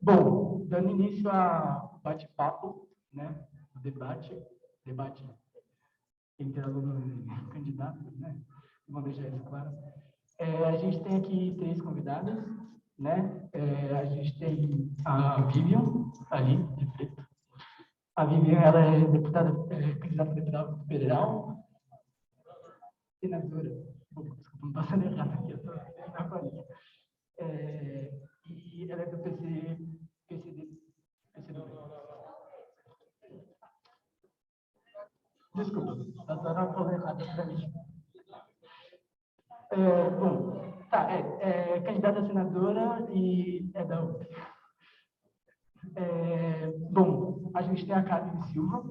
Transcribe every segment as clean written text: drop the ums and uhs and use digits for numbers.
Bom, dando início ao bate-papo, né, o debate entre alunos e candidatos, né, vamos deixar isso claro. A gente tem aqui 3 convidadas, né, a gente tem a Vivian, ali, de preto. A Vivian, ela é deputada, candidata a deputada federal, senadora, desculpa, não passando errado aqui, eu estou na colinha. E ela é do PCdoB. Desculpa, a senhora falou errado para mim. Bom, tá, candidata a senadora e é da UF. Bom, a gente tem a Carmen Silva,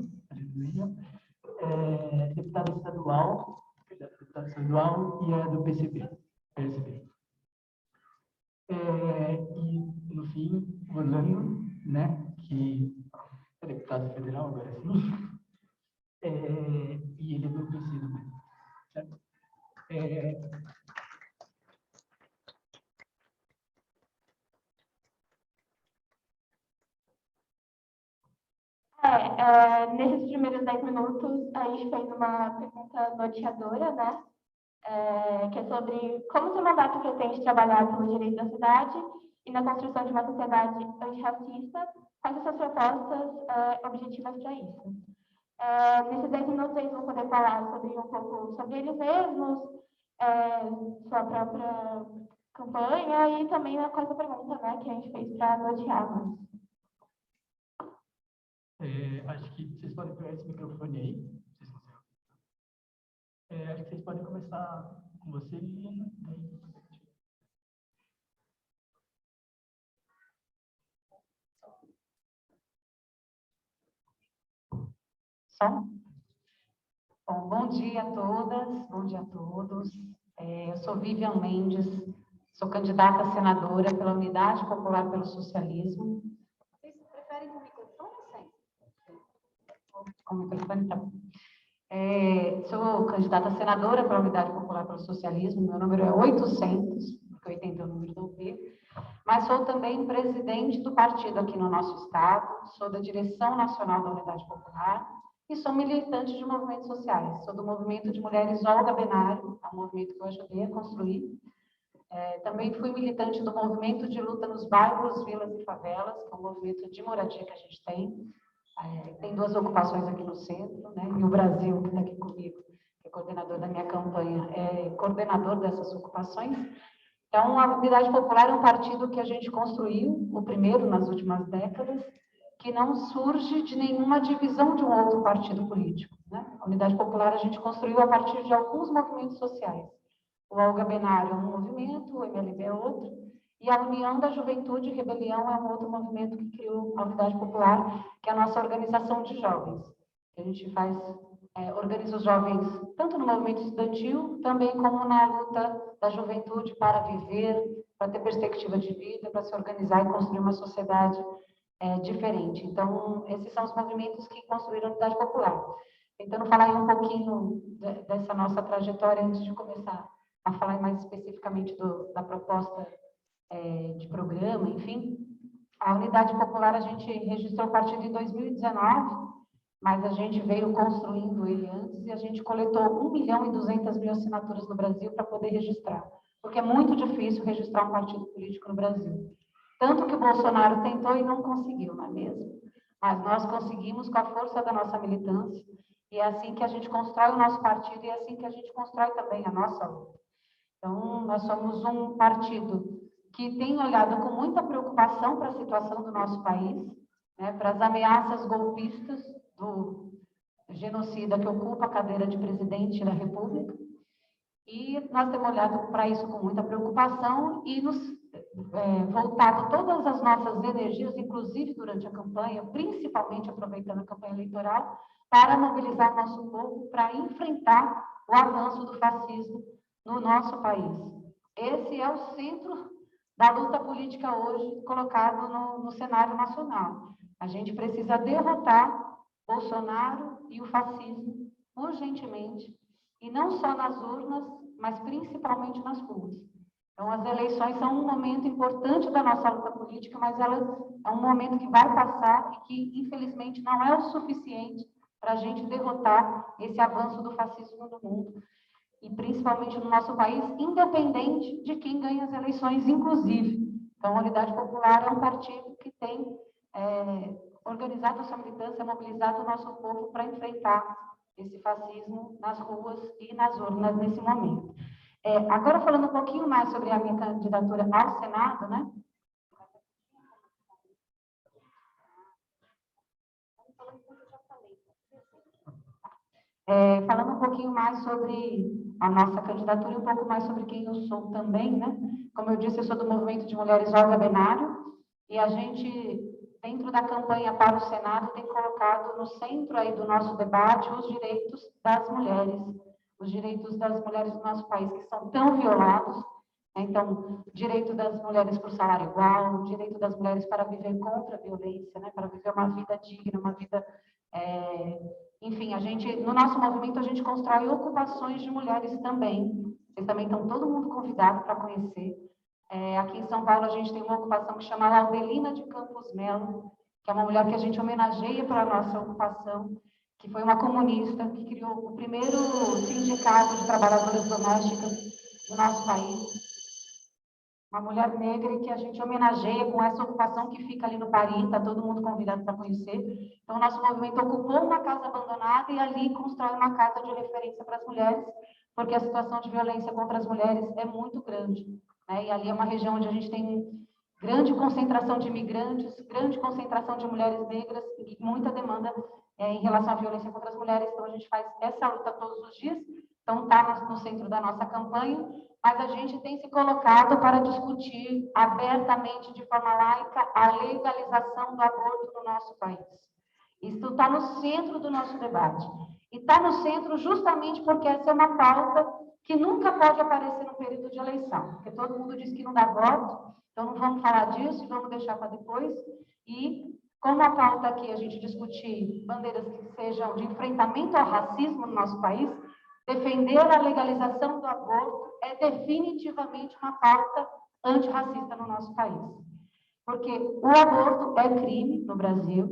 deputada estadual, e é do PSB. E, no fim, o Orlando, né, que é deputado federal, agora sim, e ele é do PCdoB, certo? Nesses primeiros 10 minutos, a gente fez uma pergunta norteadora, né? Que é sobre como seu mandato pretende trabalhar pelo direito da cidade e na construção de uma sociedade antirracista, quais as suas propostas objetivas para isso. Nesses 10 minutos, eles vão poder falar sobre um pouco sobre eles mesmos, sua própria campanha e também com essa pergunta, né, que a gente fez para norteá-los. Acho que vocês podem pegar esse microfone aí. Acho que vocês podem começar com você, Liliana. Bom dia a todas, bom dia a todos. Eu sou Vivian Mendes, sou candidata a senadora pela Unidade Popular pelo Socialismo. Vocês preferem com o microfone ou sem? Com o microfone, tá bom. Sou candidata a senadora pela Unidade Popular pelo Socialismo, meu número é 800, porque 80 é o número do UP, mas sou também presidente do partido aqui no nosso estado, sou da direção nacional da Unidade Popular e sou militante de movimentos sociais. Sou do movimento de mulheres Olga Benário, é um movimento que eu ajudei a construir. Também fui militante do movimento de luta nos bairros, vilas e favelas, que é um movimento de moradia que a gente tem. Tem 2 ocupações aqui no centro, né? E o Brasil, que está aqui comigo, que é coordenador da minha campanha, é coordenador dessas ocupações. Então, a Unidade Popular é um partido que a gente construiu, o primeiro nas últimas décadas, que não surge de nenhuma divisão de um outro partido político, né? A Unidade Popular a gente construiu a partir de alguns movimentos sociais. O Olga Benário é um movimento, o MLB é outro, e a União da Juventude e Rebelião é um outro movimento que criou a Unidade Popular, que é a nossa organização de jovens. A gente organiza os jovens tanto no movimento estudantil, também como na luta da juventude para viver, para ter perspectiva de vida, para se organizar e construir uma sociedade diferente. Então, esses são os movimentos que construíram a Unidade Popular. Tentando falar aí um pouquinho dessa nossa trajetória antes de começar a falar mais especificamente da proposta de programa, enfim. A Unidade Popular, a gente registrou o partido em 2019, mas a gente veio construindo ele antes e a gente coletou 1.200.000 assinaturas no Brasil para poder registrar, porque é muito difícil registrar um partido político no Brasil. Tanto que o Bolsonaro tentou e não conseguiu, não é mesmo? Mas nós conseguimos com a força da nossa militância, e é assim que a gente constrói o nosso partido e é assim que a gente constrói também a nossa luta. Então, nós somos um partido que tem olhado com muita preocupação para a situação do nosso país, né, para as ameaças golpistas do genocida que ocupa a cadeira de presidente da República, e nós temos olhado para isso com muita preocupação e nos voltado todas as nossas energias, inclusive durante a campanha, principalmente aproveitando a campanha eleitoral, para mobilizar nosso povo para enfrentar o avanço do fascismo no nosso país. Esse é o centro da luta política hoje colocado no cenário nacional. A gente precisa derrotar Bolsonaro e o fascismo urgentemente, e não só nas urnas, mas principalmente nas ruas. Então, as eleições são um momento importante da nossa luta política, mas elas é um momento que vai passar e que, infelizmente, não é o suficiente para a gente derrotar esse avanço do fascismo no mundo, e principalmente no nosso país, independente de quem ganha as eleições, inclusive. Então, a Unidade Popular é um partido que tem organizado a sua militância, mobilizado o nosso povo para enfrentar esse fascismo nas ruas e nas urnas nesse momento. Agora, falando um pouquinho mais sobre a minha candidatura ao Senado, né? Falando um pouquinho mais sobre a nossa candidatura e um pouco mais sobre quem eu sou também, né? Como eu disse, eu sou do Movimento de Mulheres Olga Benário, e a gente, dentro da campanha para o Senado, tem colocado no centro aí do nosso debate os direitos das mulheres do nosso país, que são tão violados, né? Então, direito das mulheres por salário igual, direito das mulheres para viver contra a violência, né? Para viver uma vida digna, uma vida... Enfim, no nosso movimento, a gente constrói ocupações de mulheres também. Vocês também estão todo mundo convidado para conhecer. Aqui em São Paulo, a gente tem uma ocupação que chama Laudelina de Campos Melo, que é uma mulher que a gente homenageia para a nossa ocupação, que foi uma comunista, que criou o primeiro sindicato de trabalhadoras domésticas do nosso país. Uma mulher negra que a gente homenageia com essa ocupação que fica ali no Paris, está todo mundo convidado para conhecer. Então, o nosso movimento ocupou uma casa abandonada e ali constrói uma casa de referência para as mulheres, porque a situação de violência contra as mulheres é muito grande, né? E ali é uma região onde a gente tem grande concentração de imigrantes, grande concentração de mulheres negras e muita demanda em relação à violência contra as mulheres. Então, a gente faz essa luta todos os dias. Então, está no centro da nossa campanha, mas a gente tem se colocado para discutir abertamente, de forma laica, a legalização do aborto no nosso país. Isso está no centro do nosso debate. E está no centro justamente porque essa é uma pauta que nunca pode aparecer no período de eleição, porque todo mundo diz que não dá voto, então não vamos falar disso, vamos deixar para depois. E como a pauta aqui a gente discutir bandeiras que sejam de enfrentamento ao racismo no nosso país, defender a legalização do aborto é definitivamente uma pauta antirracista no nosso país. Porque o aborto é crime no Brasil,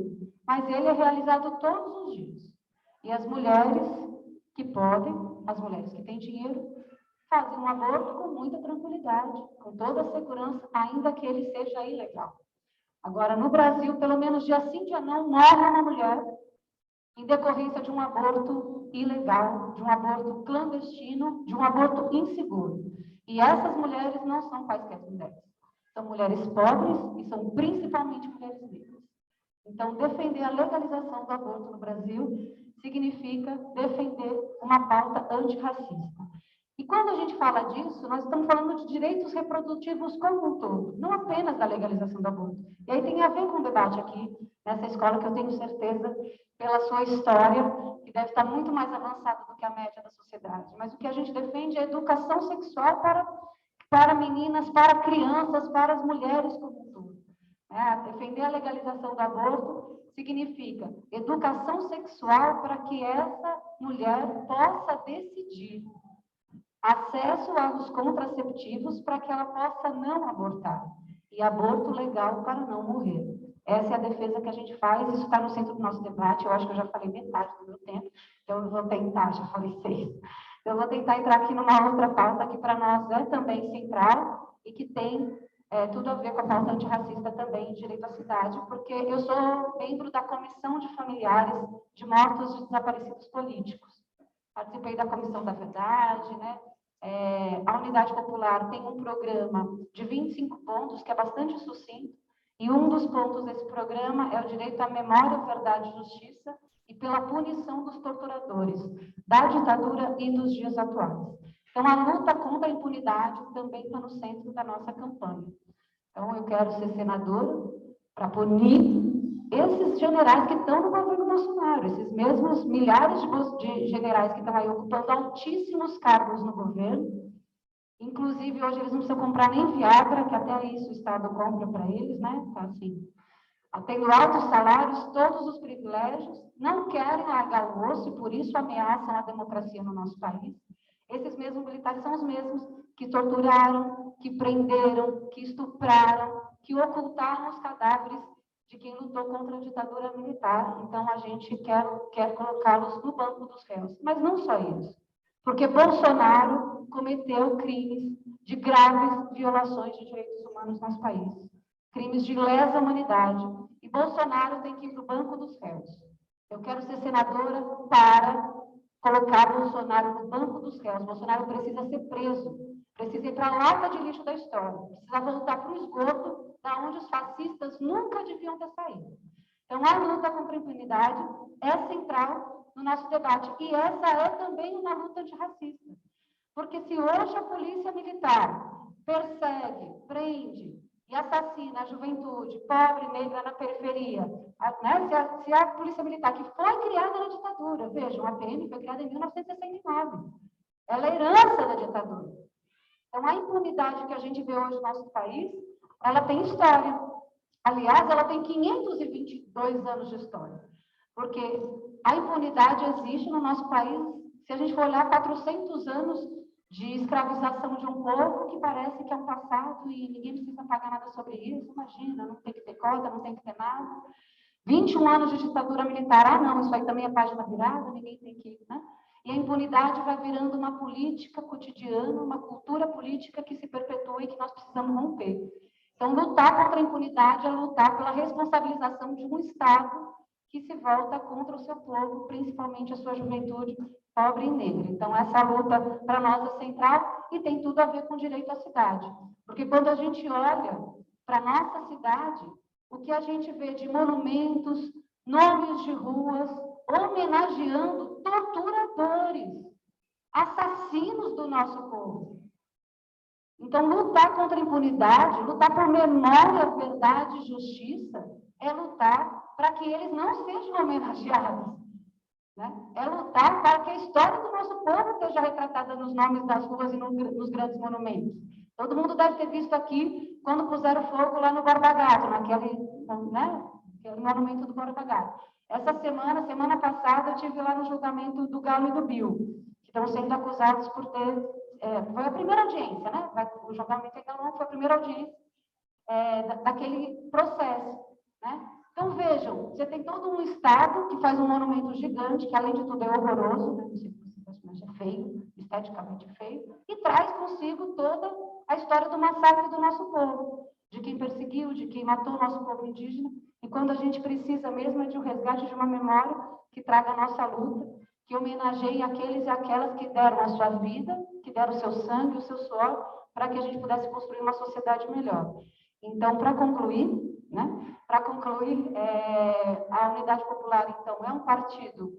mas ele é realizado todos os dias. E as mulheres que podem, as mulheres que têm dinheiro, fazem um aborto com muita tranquilidade, com toda a segurança, ainda que ele seja ilegal. Agora, no Brasil, pelo menos dia sim, dia não, morre uma mulher em decorrência de um aborto ilegal, de um aborto clandestino, de um aborto inseguro. E essas mulheres não são quaisquer mulheres. São mulheres pobres e são principalmente mulheres negras. Então, defender a legalização do aborto no Brasil significa defender uma pauta antirracista. E quando a gente fala disso, nós estamos falando de direitos reprodutivos como um todo, não apenas da legalização do aborto. E aí tem a ver com o debate aqui, nessa escola, que eu tenho certeza, pela sua história, que deve estar muito mais avançada do que a média da sociedade. Mas o que a gente defende é a educação sexual para meninas, para crianças, para as mulheres como um todo. Defender a legalização do aborto significa educação sexual para que essa mulher possa decidir, acesso aos contraceptivos para que ela possa não abortar, e aborto legal para não morrer. Essa é a defesa que a gente faz, isso está no centro do nosso debate. Eu acho que eu já falei metade do meu tempo, então eu vou tentar, já falei 6. Eu vou tentar entrar aqui numa outra pauta que para nós é também central e que tem tudo a ver com a pauta antirracista também, direito à cidade, porque eu sou membro da Comissão de Familiares de Mortos e Desaparecidos Políticos. Participei da Comissão da Verdade, né? A Unidade Popular tem um programa de 25 pontos, que é bastante sucinto, e um dos pontos desse programa é o direito à memória, verdade e justiça, e pela punição dos torturadores, da ditadura e dos dias atuais. Então, a luta contra a impunidade também está no centro da nossa campanha. Então, eu quero ser senadora para punir esses generais que estão no governo Bolsonaro, esses mesmos milhares de generais que estão aí ocupando altíssimos cargos no governo. Inclusive, hoje eles não precisam comprar nem Viagra, que até isso o Estado compra para eles, né? Tá assim, tendo altos salários, todos os privilégios, não querem largar o osso e, por isso, ameaçam a democracia no nosso país. Esses mesmos militares são os mesmos que torturaram, que prenderam, que estupraram, que ocultaram os cadáveres de quem lutou contra a ditadura militar. Então, a gente quer colocá-los no banco dos réus. Mas não só isso, porque Bolsonaro cometeu crimes de graves violações de direitos humanos no nosso país, crimes de lesa humanidade, e Bolsonaro tem que ir para o banco dos réus. Eu quero ser senadora para colocar Bolsonaro no banco dos réus. Bolsonaro precisa ser preso, precisa ir para a lata de lixo da história, precisa voltar para o esgoto, da onde os fascistas nunca deviam ter saído. Então, a luta contra a impunidade é central no nosso debate, e essa é também uma luta antirracista. Porque se hoje a polícia militar persegue, prende e assassina a juventude pobre, negra, na periferia, né? Se a polícia militar, que foi criada na ditadura, vejam, a PM foi criada em 1969, ela é herança da ditadura. Então, a impunidade que a gente vê hoje no nosso país, ela tem história. Aliás, ela tem 522 anos de história. Porque a impunidade existe no nosso país, se a gente for olhar 400 anos de escravização de um povo, que parece que é um passado e ninguém precisa pagar nada sobre isso. Imagina, não tem que ter cota, não tem que ter nada. 21 anos de ditadura militar, não, isso aí também é página virada, ninguém tem que, né? E a impunidade vai virando uma política cotidiana, uma cultura política que se perpetua e que nós precisamos romper. Então, lutar contra a impunidade é lutar pela responsabilização de um Estado que se volta contra o seu povo, principalmente a sua juventude pobre e negra. Então, essa luta, para nós, é central e tem tudo a ver com o direito à cidade. Porque quando a gente olha para a nossa cidade, o que a gente vê de monumentos, nomes de ruas, homenageando torturadores, assassinos do nosso povo. Então, lutar contra a impunidade, lutar por memória, verdade e justiça, é lutar para que eles não sejam homenageados. Né? É lutar para que a história do nosso povo esteja retratada nos nomes das ruas e nos grandes monumentos. Todo mundo deve ter visto aqui, quando puseram fogo lá no Borba Gato, naquele monumento do Borba Gato. Essa semana passada, eu estive lá no julgamento do Galo e do Bill, que estão sendo acusados por ter... foi a primeira audiência, né? O julgamento em Galão foi a primeira audiência daquele processo, né? Então, vejam, você tem todo um Estado que faz um monumento gigante, que, além de tudo, é horroroso, né? Não sei se é feio, esteticamente feio, e traz consigo toda a história do massacre do nosso povo, de quem perseguiu, de quem matou o nosso povo indígena. E quando a gente precisa mesmo é de um resgate de uma memória que traga a nossa luta, que homenageie aqueles e aquelas que deram a sua vida, que deram o seu sangue, o seu suor, para que a gente pudesse construir uma sociedade melhor. Então, para concluir, né? A Unidade Popular, então, é um partido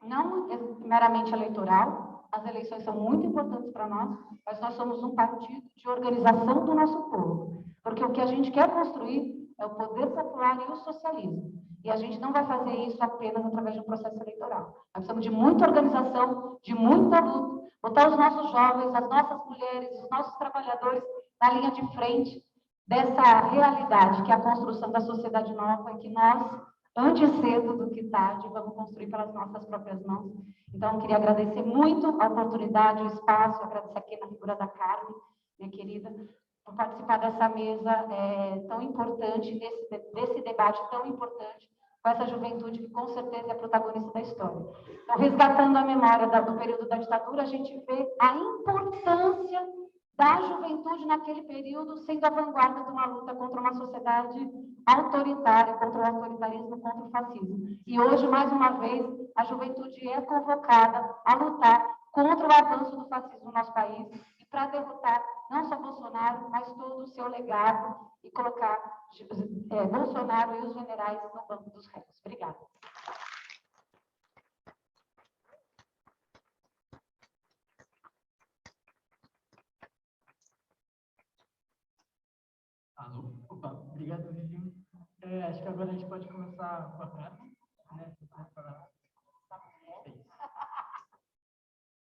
não meramente eleitoral. As eleições são muito importantes para nós, mas nós somos um partido de organização do nosso povo, porque o que a gente quer construir é o poder popular e o socialismo. E a gente não vai fazer isso apenas através de um processo eleitoral. Nós precisamos de muita organização, de muita luta, botar os nossos jovens, as nossas mulheres, os nossos trabalhadores na linha de frente dessa realidade, que é a construção da sociedade nova, que nós, antes cedo do que tarde, vamos construir pelas nossas próprias mãos. Então, eu queria agradecer muito a oportunidade, o espaço, agradecer aqui na figura da Carmen, minha querida, por participar dessa mesa tão importante, desse debate tão importante, com essa juventude que, com certeza, é protagonista da história. Então, resgatando a memória do período da ditadura, a gente vê a importância da juventude naquele período sendo a vanguarda de uma luta contra uma sociedade autoritária, contra o autoritarismo, contra o fascismo. E hoje, mais uma vez, a juventude é convocada a lutar contra o avanço do fascismo no nosso país e para derrotar não só Bolsonaro, mas todo o seu legado e colocar Bolsonaro e os generais no banco dos réus. Obrigada. Alô? Opa, obrigado, Vivi. Acho que agora a gente pode começar com a Carmen, né?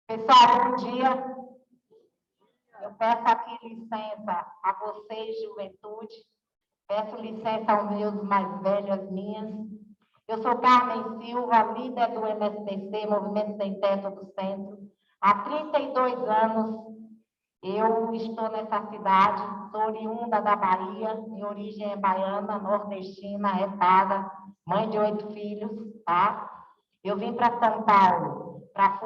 Pessoal, bom dia. Eu peço aqui licença a vocês, juventude. Peço licença aos meus mais velhos, as minhas. Eu sou Carmen Silva, líder do MSTC, Movimento Sem Teto do Centro, há 32 anos Eu estou nessa cidade, sou oriunda da Bahia, minha origem é baiana, nordestina, retada, mãe de 8 filhos, tá? Eu vim para São Paulo para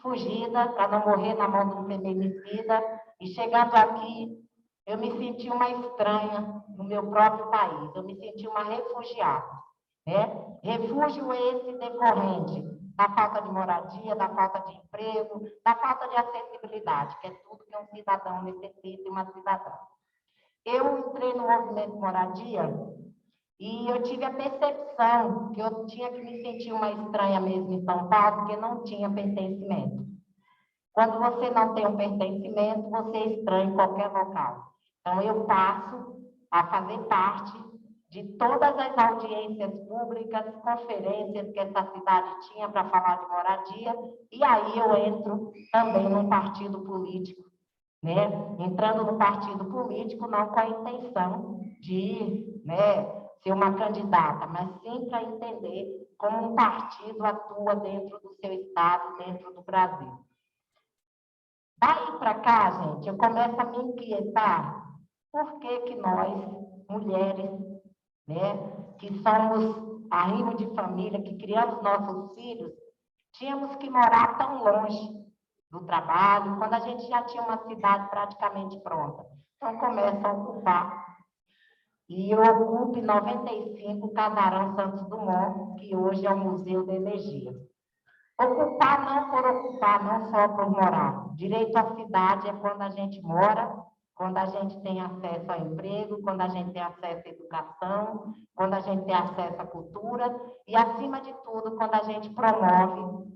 fugida, para não morrer na mão de um feminicida, e chegando aqui, eu me senti uma estranha no meu próprio país, eu me senti uma refugiada, né? Refúgio esse decorrente da falta de moradia, da falta de emprego, da falta de acessibilidade, que é tudo que um cidadão necessita e uma cidadã. Eu entrei no movimento Moradia e eu tive a percepção que eu tinha que me sentir uma estranha mesmo em São Paulo, porque não tinha pertencimento. Quando você não tem um pertencimento, você é estranho em qualquer local. Então, eu passo a fazer parte de todas as audiências públicas, conferências que essa cidade tinha para falar de moradia, e aí eu entro também num partido político, né? Entrando no partido político não com a intenção de, né, ser uma candidata, mas sim para entender como um partido atua dentro do seu estado, dentro do Brasil. Daí para cá, gente, eu começo a me inquietar por que nós, mulheres, né, que somos arrimo de família, que criamos nossos filhos, tínhamos que morar tão longe do trabalho, quando a gente já tinha uma cidade praticamente pronta. Então, começa a ocupar. E eu ocupo em 95 o Casarão Santos Dumont, que hoje é o Museu da Energia. Ocupar não por ocupar, não só por morar. Direito à cidade é quando a gente mora, quando a gente tem acesso ao emprego, quando a gente tem acesso à educação, quando a gente tem acesso à cultura e, acima de tudo, quando a gente promove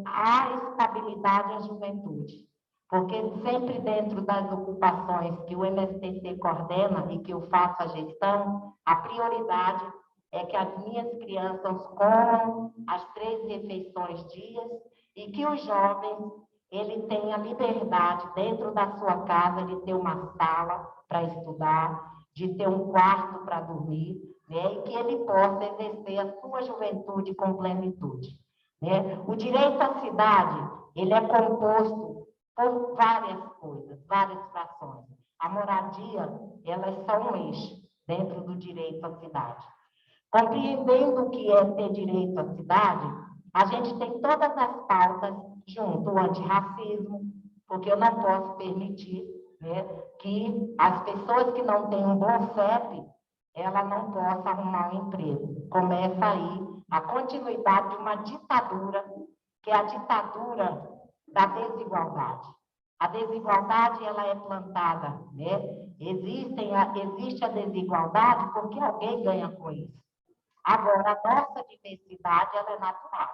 a estabilidade à juventude. Porque sempre dentro das ocupações que o MSTC coordena e que eu faço a gestão, a prioridade é que as minhas crianças comam as 3 refeições dias e que os jovens ele tenha liberdade dentro da sua casa de ter uma sala para estudar, de ter um quarto para dormir, né? E que ele possa exercer a sua juventude com plenitude, né? O direito à cidade, ele é composto por várias coisas, várias frações. A moradia, ela é só um eixo dentro do direito à cidade. Compreendendo o que é ter direito à cidade, a gente tem todas as pautas junto, o antirracismo, porque eu não posso permitir, né, que as pessoas que não têm um bom CEP, ela não possa arrumar um emprego. Começa aí a continuidade de uma ditadura, que é a ditadura da desigualdade. A desigualdade, ela é plantada, né? Existe a desigualdade porque alguém ganha com isso. Agora, a nossa diversidade, ela é natural.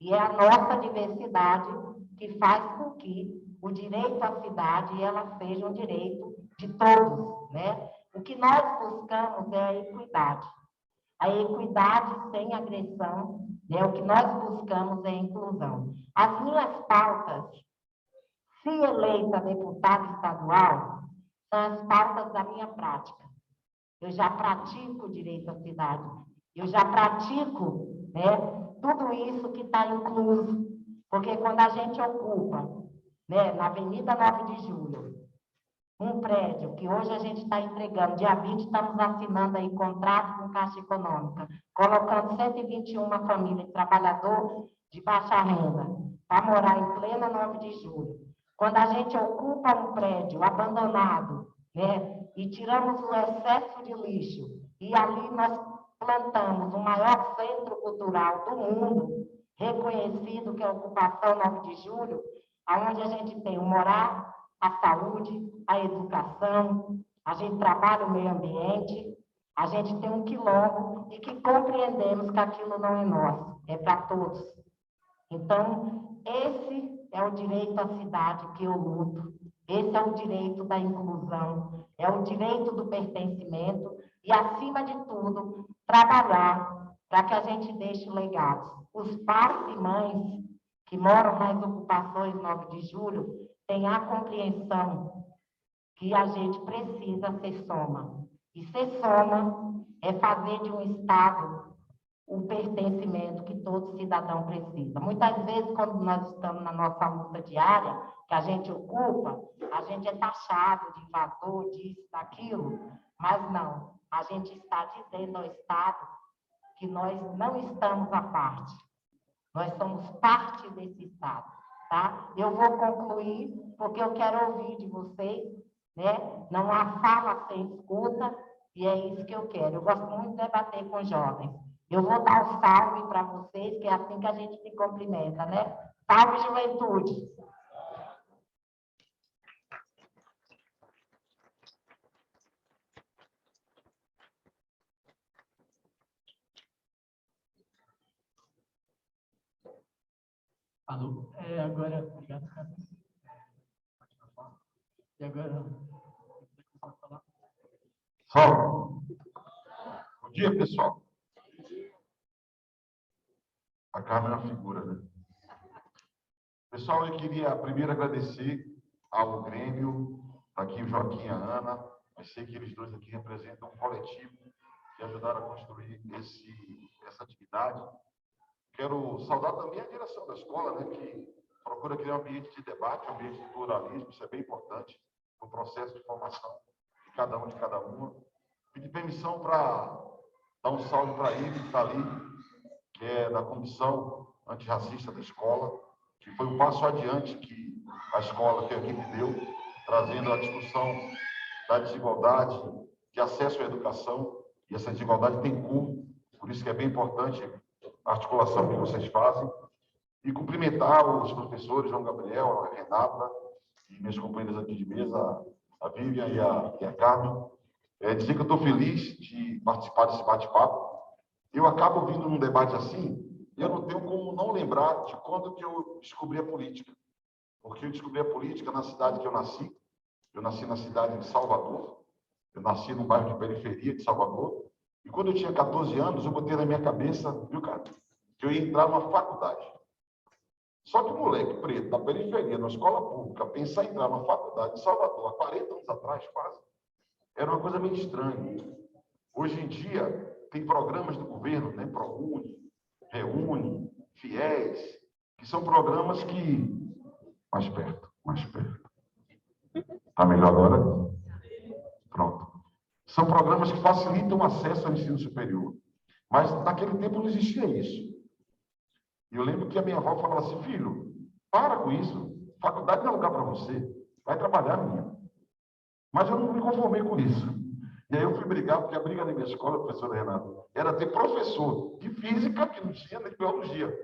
E é a nossa diversidade que faz com que o direito à cidade, ela seja um direito de todos, né? O que nós buscamos é a equidade. A equidade sem agressão, né? O que nós buscamos é a inclusão. As minhas pautas, se eleita deputada estadual, são as pautas da minha prática. Eu já pratico o direito à cidade. Eu já pratico, né, tudo isso que está incluso. Porque quando a gente ocupa, né, na Avenida 9 de Julho, um prédio que hoje a gente está entregando, dia 20 estamos assinando aí contrato com Caixa Econômica, colocando 121 famílias trabalhadores de baixa renda para morar em plena 9 de Julho. Quando a gente ocupa um prédio abandonado, né, e tiramos o excesso de lixo, e ali nós plantamos o maior centro cultural do mundo, reconhecido que é a ocupação 9 de Julho, onde a gente tem o morar, a saúde, a educação, a gente trabalha o meio ambiente, a gente tem um quilombo e que compreendemos que aquilo não é nosso, é para todos. Então, esse é o direito à cidade que eu luto, esse é o direito da inclusão, é o direito do pertencimento e, acima de tudo, trabalhar para que a gente deixe legados. Os pais e mães que moram nas ocupações 9 de Julho têm a compreensão que a gente precisa ser soma. E ser soma é fazer de um Estado o pertencimento que todo cidadão precisa. Muitas vezes, quando nós estamos na nossa luta diária, que a gente ocupa, a gente é taxado de invasor, disso, daquilo, mas não. A gente está dizendo ao Estado que nós não estamos à parte. Nós somos parte desse Estado, tá? Eu vou concluir, porque eu quero ouvir de vocês, né? Não há fala sem escuta, e é isso que eu quero. Eu gosto muito de debater com jovens. Eu vou dar um salve para vocês, que é assim que a gente se cumprimenta, né? Salve, juventude! Alô? Agora, obrigado, cara. E agora, pode falar? Salve. Bom dia, pessoal. A Carmen é uma figura, né? Pessoal, eu queria primeiro agradecer ao Grêmio, tá aqui o Joaquim e a Ana, mas sei que eles dois aqui representam um coletivo que ajudaram a construir essa atividade. Quero saudar também a direção da escola, né, que procura criar um ambiente de debate, um ambiente de pluralismo, isso é bem importante no processo de formação de cada um, de cada uma. Pedir permissão para dar um salve para ele, que está ali, que é da Comissão Antirracista da escola, que foi um passo adiante que a escola, que a equipe deu, trazendo a discussão da desigualdade, de acesso à educação, e essa desigualdade tem cor, por isso que é bem importante a articulação que vocês fazem, e cumprimentar os professores, João Gabriel, a Renata, e minhas companheiras aqui de mesa, a Vivian e a Carmen, dizer que eu estou feliz de participar desse bate-papo. Eu acabo vindo num debate assim, eu não tenho como não lembrar de quando que eu descobri a política. Porque eu descobri a política na cidade que eu nasci. Eu nasci na cidade de Salvador. Eu nasci num bairro de periferia de Salvador. E quando eu tinha 14 anos, eu botei na minha cabeça, viu, cara, que eu ia entrar numa faculdade. Só que o moleque preto, da periferia, na escola pública, pensar em entrar numa faculdade de Salvador, há 40 anos atrás, quase, era uma coisa meio estranha. Hoje em dia, tem programas do governo, né? ProUni, Reúne, FIES, que são programas que... Mais perto, mais perto. Está melhor agora? Pronto. São programas que facilitam o acesso ao ensino superior. Mas, naquele tempo, não existia isso. E eu lembro que a minha avó falava assim, filho, para com isso. Faculdade não é lugar para você. Vai trabalhar, menina. Mas eu não me conformei com isso. E aí eu fui brigar, porque a briga na minha escola, professora Renata, era ter professor de física, que não tinha, nem de biologia.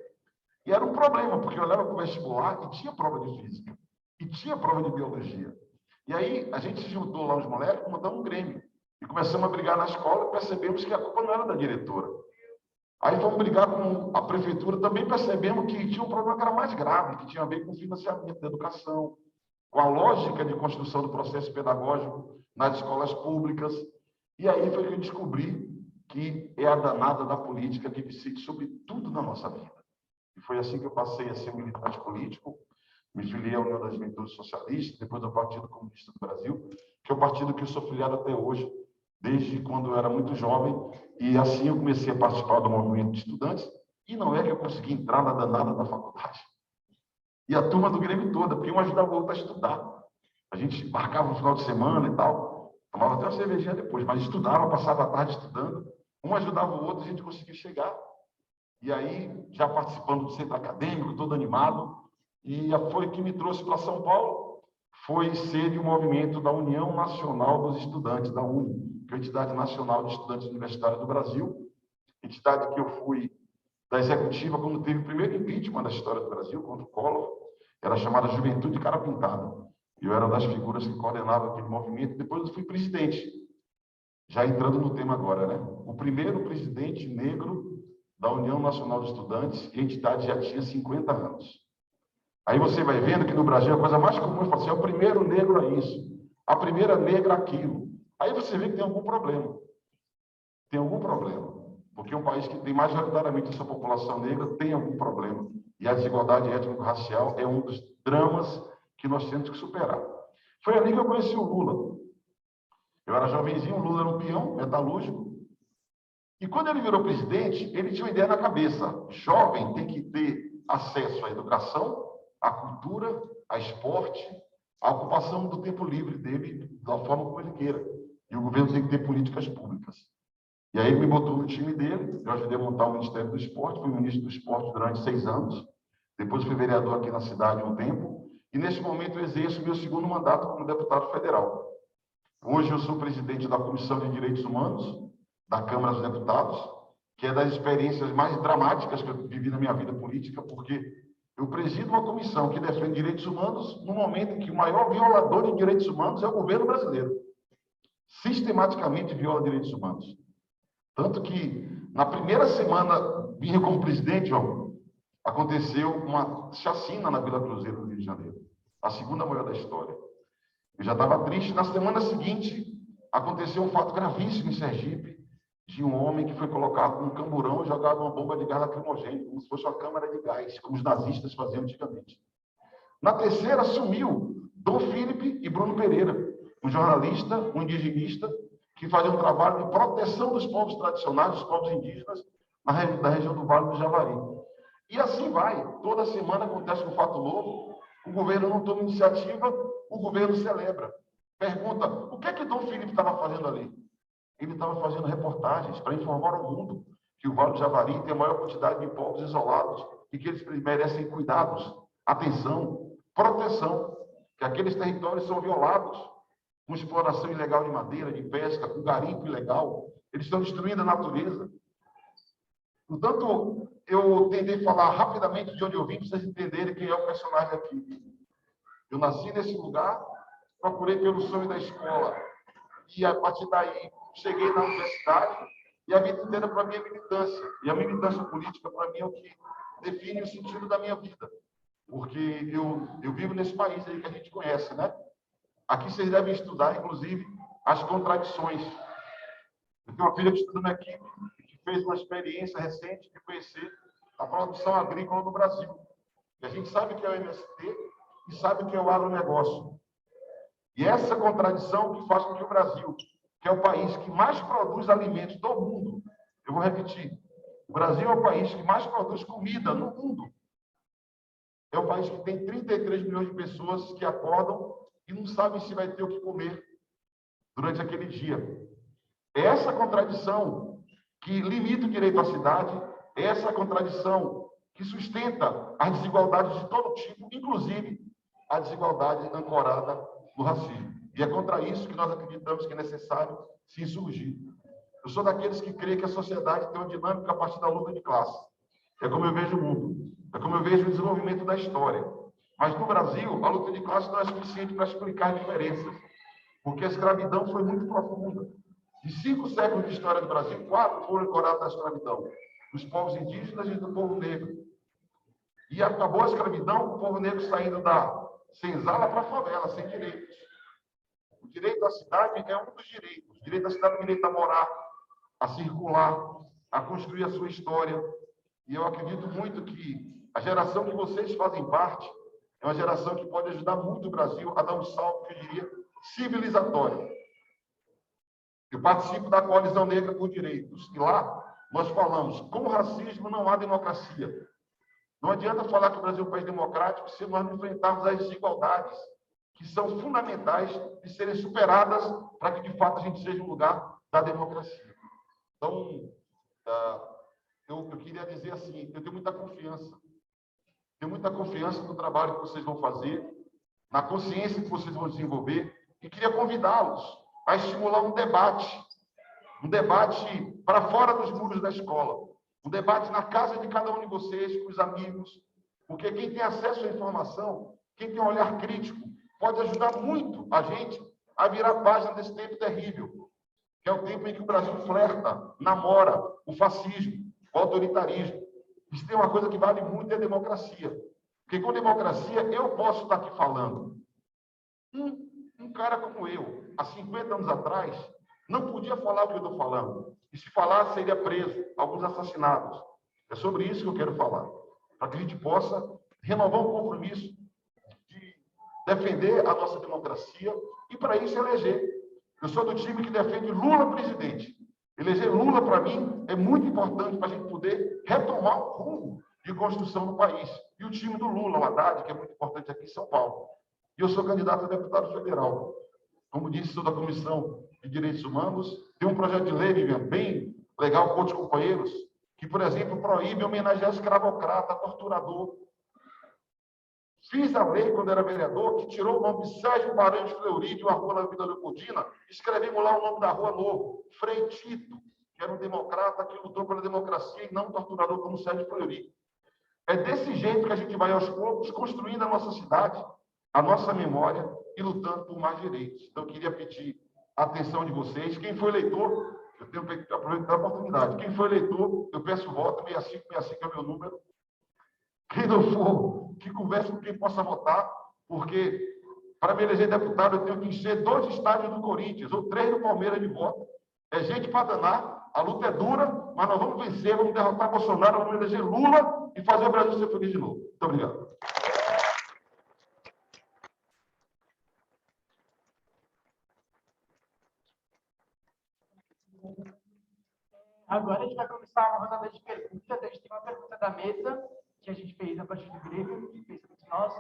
E era um problema, porque eu olhava para o vestibular e tinha prova de física. E tinha prova de biologia. E aí a gente se juntou lá, os moleques, montamos um Grêmio. E começamos a brigar na escola e percebemos que a culpa não era da diretora. Aí fomos brigar com a prefeitura, também percebemos que tinha um problema que era mais grave, que tinha a ver com o financiamento da educação, com a lógica de construção do processo pedagógico nas escolas públicas. E aí foi que eu descobri que é a danada da política que decide sobre tudo na nossa vida. E foi assim que eu passei a ser militante político, me filiei à União das Juventudes Socialistas, depois ao Partido Comunista do Brasil, que é o partido que eu sou filiado até hoje, desde quando eu era muito jovem, e assim eu comecei a participar do movimento de estudantes, e não é que eu consegui entrar na danada da faculdade. E a turma do Grêmio toda, porque um ajudava o outro a estudar. A gente marcava no final de semana e tal, tomava até uma cervejinha depois, mas estudava, passava a tarde estudando, um ajudava o outro, a gente conseguia chegar. E aí, já participando do centro acadêmico, todo animado, e foi que me trouxe para São Paulo, foi ser de um movimento da União Nacional dos Estudantes, da UNE, que é a Entidade Nacional de Estudantes Universitários do Brasil, entidade que eu fui da executiva quando teve o primeiro impeachment da história do Brasil, contra o Collor, era chamada Juventude Cara Pintada. Eu era das figuras que coordenava aquele movimento, depois eu fui presidente. Já entrando no tema agora, né? O primeiro presidente negro da União Nacional de Estudantes, e a entidade já tinha 50 anos. Aí você vai vendo que no Brasil a coisa mais comum é falar assim, é o primeiro negro a isso, a primeira negra aquilo. Aí você vê que tem algum problema. Tem algum problema. Porque um país que tem majoritariamente essa população negra tem algum problema. E a desigualdade étnico-racial é um dos dramas que nós temos que superar. Foi ali que eu conheci o Lula. Eu era jovenzinho, o Lula era um peão metalúrgico. E quando ele virou presidente, ele tinha uma ideia na cabeça: jovem tem que ter acesso à educação, à cultura, a esporte, à ocupação do tempo livre dele da forma como ele queira. E o governo tem que ter políticas públicas. E aí ele me botou no time dele, eu ajudei a montar o Ministério do Esporte, fui ministro do Esporte durante 6 anos, depois fui vereador aqui na cidade um tempo, e nesse momento eu exerço meu 2º mandato como deputado federal. Hoje eu sou presidente da Comissão de Direitos Humanos da Câmara dos Deputados, que é das experiências mais dramáticas que eu vivi na minha vida política, porque eu presido uma comissão que defende direitos humanos no momento em que o maior violador de direitos humanos é o governo brasileiro. Sistematicamente viola direitos humanos. Tanto que, na primeira semana, minha como presidente, aconteceu uma chacina na Vila Cruzeiro do Rio de Janeiro. A 2ª maior da história. Eu já estava triste. Na semana seguinte, aconteceu um fato gravíssimo em Sergipe, de um homem que foi colocado num camburão e jogado uma bomba de gás lacrimogêneo, como se fosse uma câmara de gás, como os nazistas faziam antigamente. Na terceira, sumiu Dom Filipe e Bruno Pereira, um jornalista, um indigenista, que fazia um trabalho de proteção dos povos tradicionais, dos povos indígenas, da região do Vale do Javari. E assim vai. Toda semana acontece um fato novo, o governo não toma iniciativa, o governo celebra. Pergunta, o que é que Dom Filipe estava fazendo ali? Ele estava fazendo reportagens para informar ao mundo que o Vale do Javari tem a maior quantidade de povos isolados e que eles merecem cuidados, atenção, proteção, que aqueles territórios são violados com exploração ilegal de madeira, de pesca, com garimpo ilegal. Eles estão destruindo a natureza. Portanto, eu tentei falar rapidamente de onde eu vim, para vocês entenderem quem é o personagem aqui. Eu nasci nesse lugar, procurei pelo sonho da escola, e a partir daí cheguei na universidade, e a vida inteira para mim é militância. E a militância política, para mim, é o que define o sentido da minha vida. Porque eu vivo nesse país aí que a gente conhece, né? Aqui vocês devem estudar, inclusive, as contradições. Eu tenho uma filha que estuda na equipe, que fez uma experiência recente de conhecer a produção agrícola no Brasil. E a gente sabe que é o MST e sabe que é o agronegócio. E essa contradição que faz com que o Brasil, que é o país que mais produz alimentos do mundo, eu vou repetir, o Brasil é o país que mais produz comida no mundo. É o país que tem 33 milhões de pessoas que acordam e não sabem se vai ter o que comer durante aquele dia. É essa contradição que limita o direito à cidade, é essa contradição que sustenta as desigualdades de todo tipo, inclusive a desigualdade ancorada no racismo. E é contra isso que nós acreditamos que é necessário se insurgir. Eu sou daqueles que creem que a sociedade tem uma dinâmica a partir da luta de classe. É como eu vejo o mundo, é como eu vejo o desenvolvimento da história. Mas no Brasil, a luta de classe não é suficiente para explicar diferenças, porque a escravidão foi muito profunda. De 5 séculos de história do Brasil, 4 foram ancorados na escravidão, dos povos indígenas e do povo negro. E acabou a escravidão, o povo negro saindo da senzala para a favela, sem direitos. O direito à cidade é um dos direitos. O direito à cidade é o direito a morar, a circular, a construir a sua história. E eu acredito muito que a geração que vocês fazem parte é uma geração que pode ajudar muito o Brasil a dar um salto, que eu diria, civilizatório. Eu participo da Coalizão Negra por Direitos. E lá nós falamos, com o racismo não há democracia. Não adianta falar que o Brasil é um país democrático se nós não enfrentarmos as desigualdades, que são fundamentais de serem superadas para que, de fato, a gente seja um lugar da democracia. Então, eu queria dizer assim, eu tenho muita confiança. Tenho muita confiança no trabalho que vocês vão fazer, na consciência que vocês vão desenvolver, e queria convidá-los a estimular um debate para fora dos muros da escola, um debate na casa de cada um de vocês, com os amigos, porque quem tem acesso à informação, quem tem um olhar crítico, pode ajudar muito a gente a virar a página desse tempo terrível, que é o tempo em que o Brasil flerta, namora o fascismo, o autoritarismo. E se tem uma coisa que vale muito é a democracia. Porque com democracia eu posso estar aqui falando. Um cara como eu, há 50 anos atrás, não podia falar o que eu estou falando. E se falasse, seria preso, alguns assassinados. É sobre isso que eu quero falar. Para que a gente possa renovar um compromisso de defender a nossa democracia e, para isso, eleger. Eu sou do time que defende Lula presidente. Eleger Lula, para mim, é muito importante para a gente poder retomar o rumo de construção do país. E o time do Lula, o Haddad, que é muito importante aqui em São Paulo. E eu sou candidato a deputado federal. Como disse, sou da Comissão de Direitos Humanos. Tem um projeto de lei, Vivian, bem legal com outros companheiros, que, por exemplo, proíbe homenagear escravocrata, torturador. Fiz a lei, quando era vereador, que tirou o nome de Sérgio Paranhos Fleury de uma rua na Vila Leopoldina. Escrevemos lá o nome da rua novo, Frei Tito, que era um democrata que lutou pela democracia e não um torturador como Sérgio Fleury. É desse jeito que a gente vai, aos poucos, construindo a nossa cidade, a nossa memória e lutando por mais direitos. Então, eu queria pedir a atenção de vocês. Quem foi eleitor, eu tenho que aproveitar a oportunidade. Quem foi eleitor, eu peço voto, 6565 é o meu número. Quem não for, que converse com quem possa votar, porque para me eleger deputado eu tenho que encher 2 estádios do Corinthians ou 3 do Palmeiras de voto. É gente para danar, a luta é dura, mas nós vamos vencer, vamos derrotar Bolsonaro, vamos eleger Lula e fazer o Brasil ser feliz de novo. Muito obrigado. Agora a gente vai começar uma rodada de perguntas. A gente tem uma pergunta da mesa, que a gente fez a partir do grego, que fez muito nosso.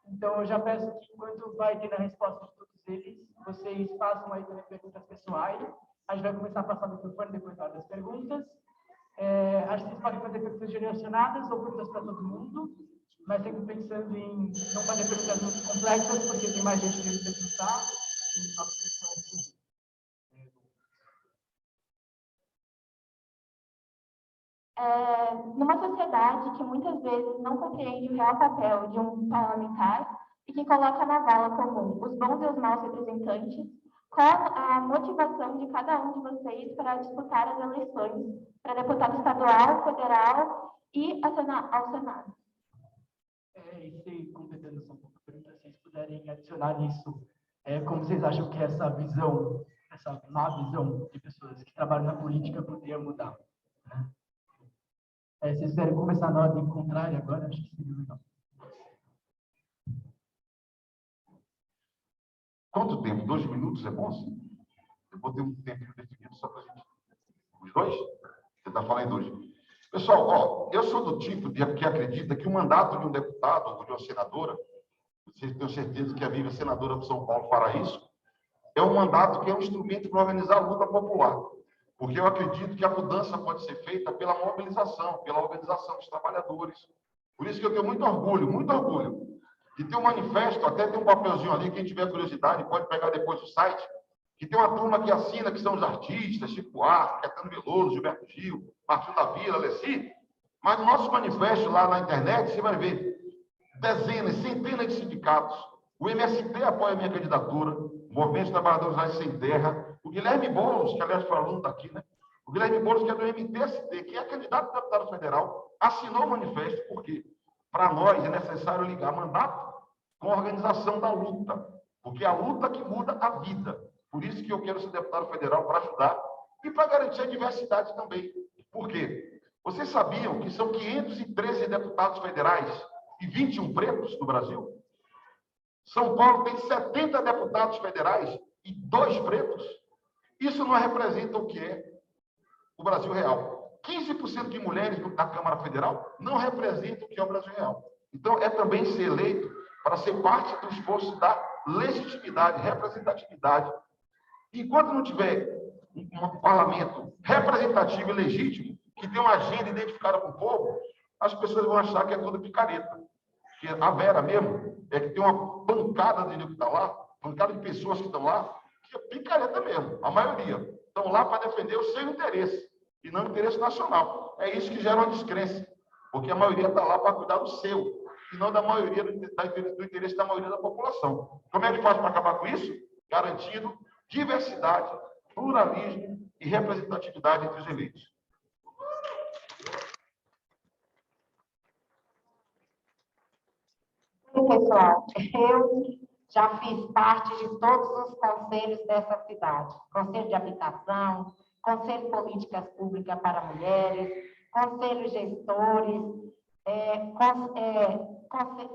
Então, eu já peço que, enquanto vai ter a resposta de todos eles, vocês façam aí também perguntas pessoais. A gente vai começar a passar no microfone depois da hora das perguntas. Acho que vocês podem fazer perguntas direcionadas ou perguntas para todo mundo, mas sempre pensando em não fazer perguntas muito complexas, porque tem mais gente que perguntar. Numa sociedade que muitas vezes não compreende o real papel de um parlamentar e que coloca na vala comum os bons e os maus representantes, qual a motivação de cada um de vocês para disputar as eleições para deputado estadual, federal e ao Senado? E se, completando só um pouco a pergunta, se vocês puderem adicionar nisso, como vocês acham que essa visão, essa má visão de pessoas que trabalham na política poderia mudar, né? Se vocês quiserem começar na ordem contrária agora, acho que seria legal. Quanto tempo? 2 minutos é bom, sim? Eu vou ter um tempinho definido só para a gente... Os 2? Você está falando em 2. Pessoal, ó, eu sou do tipo que acredita que o mandato de um deputado ou de uma senadora, vocês têm certeza que a Vivian, senadora de São Paulo, fará isso, é um mandato que é um instrumento para organizar a luta popular. Porque eu acredito que a mudança pode ser feita pela mobilização, pela organização dos trabalhadores. Por isso que eu tenho muito orgulho de ter um manifesto, até tem um papelzinho ali, quem tiver curiosidade pode pegar depois do site, que tem uma turma que assina, que são os artistas, Chico Arco, Caetano Veloso, Gilberto Gil, Martinho da Vila, Alessi. Mas no nosso manifesto lá na internet, você vai ver dezenas, centenas de sindicatos. O MST apoia a minha candidatura, o Movimento dos Trabalhadores Rurais Sem Terra, o Guilherme Boulos, que aliás foi aluno daqui, né? O Guilherme Boulos, que é do MTST, que é candidato a deputado federal, assinou o manifesto, porque para nós é necessário ligar mandato com a organização da luta, porque é a luta que muda a vida. Por isso que eu quero ser deputado federal, para ajudar e para garantir a diversidade também. Por quê? Vocês sabiam que são 513 deputados federais e 21 pretos no Brasil? São Paulo tem 70 deputados federais e 2 pretos. Isso não representa o que é o Brasil real. 15% de mulheres na Câmara Federal não representa o que é o Brasil real. Então, é também ser eleito para ser parte do esforço da legitimidade, representatividade. Enquanto não tiver um parlamento representativo e legítimo, que tem uma agenda identificada com o povo, as pessoas vão achar que é tudo picareta. Que a Vera mesmo é que tem uma pancada de gente que está lá, pancada de pessoas que estão lá, que é picareta mesmo, a maioria. Estão lá para defender o seu interesse, e não o interesse nacional. É isso que gera uma descrença, porque a maioria está lá para cuidar do seu, e não da maioria do interesse da maioria da população. Como é que faz para acabar com isso? Garantindo diversidade, pluralismo e representatividade entre os eleitos. Pessoal, eu já fiz parte de todos os conselhos dessa cidade. Conselho de Habitação, Conselho de Políticas Públicas para Mulheres, Conselho Gestores,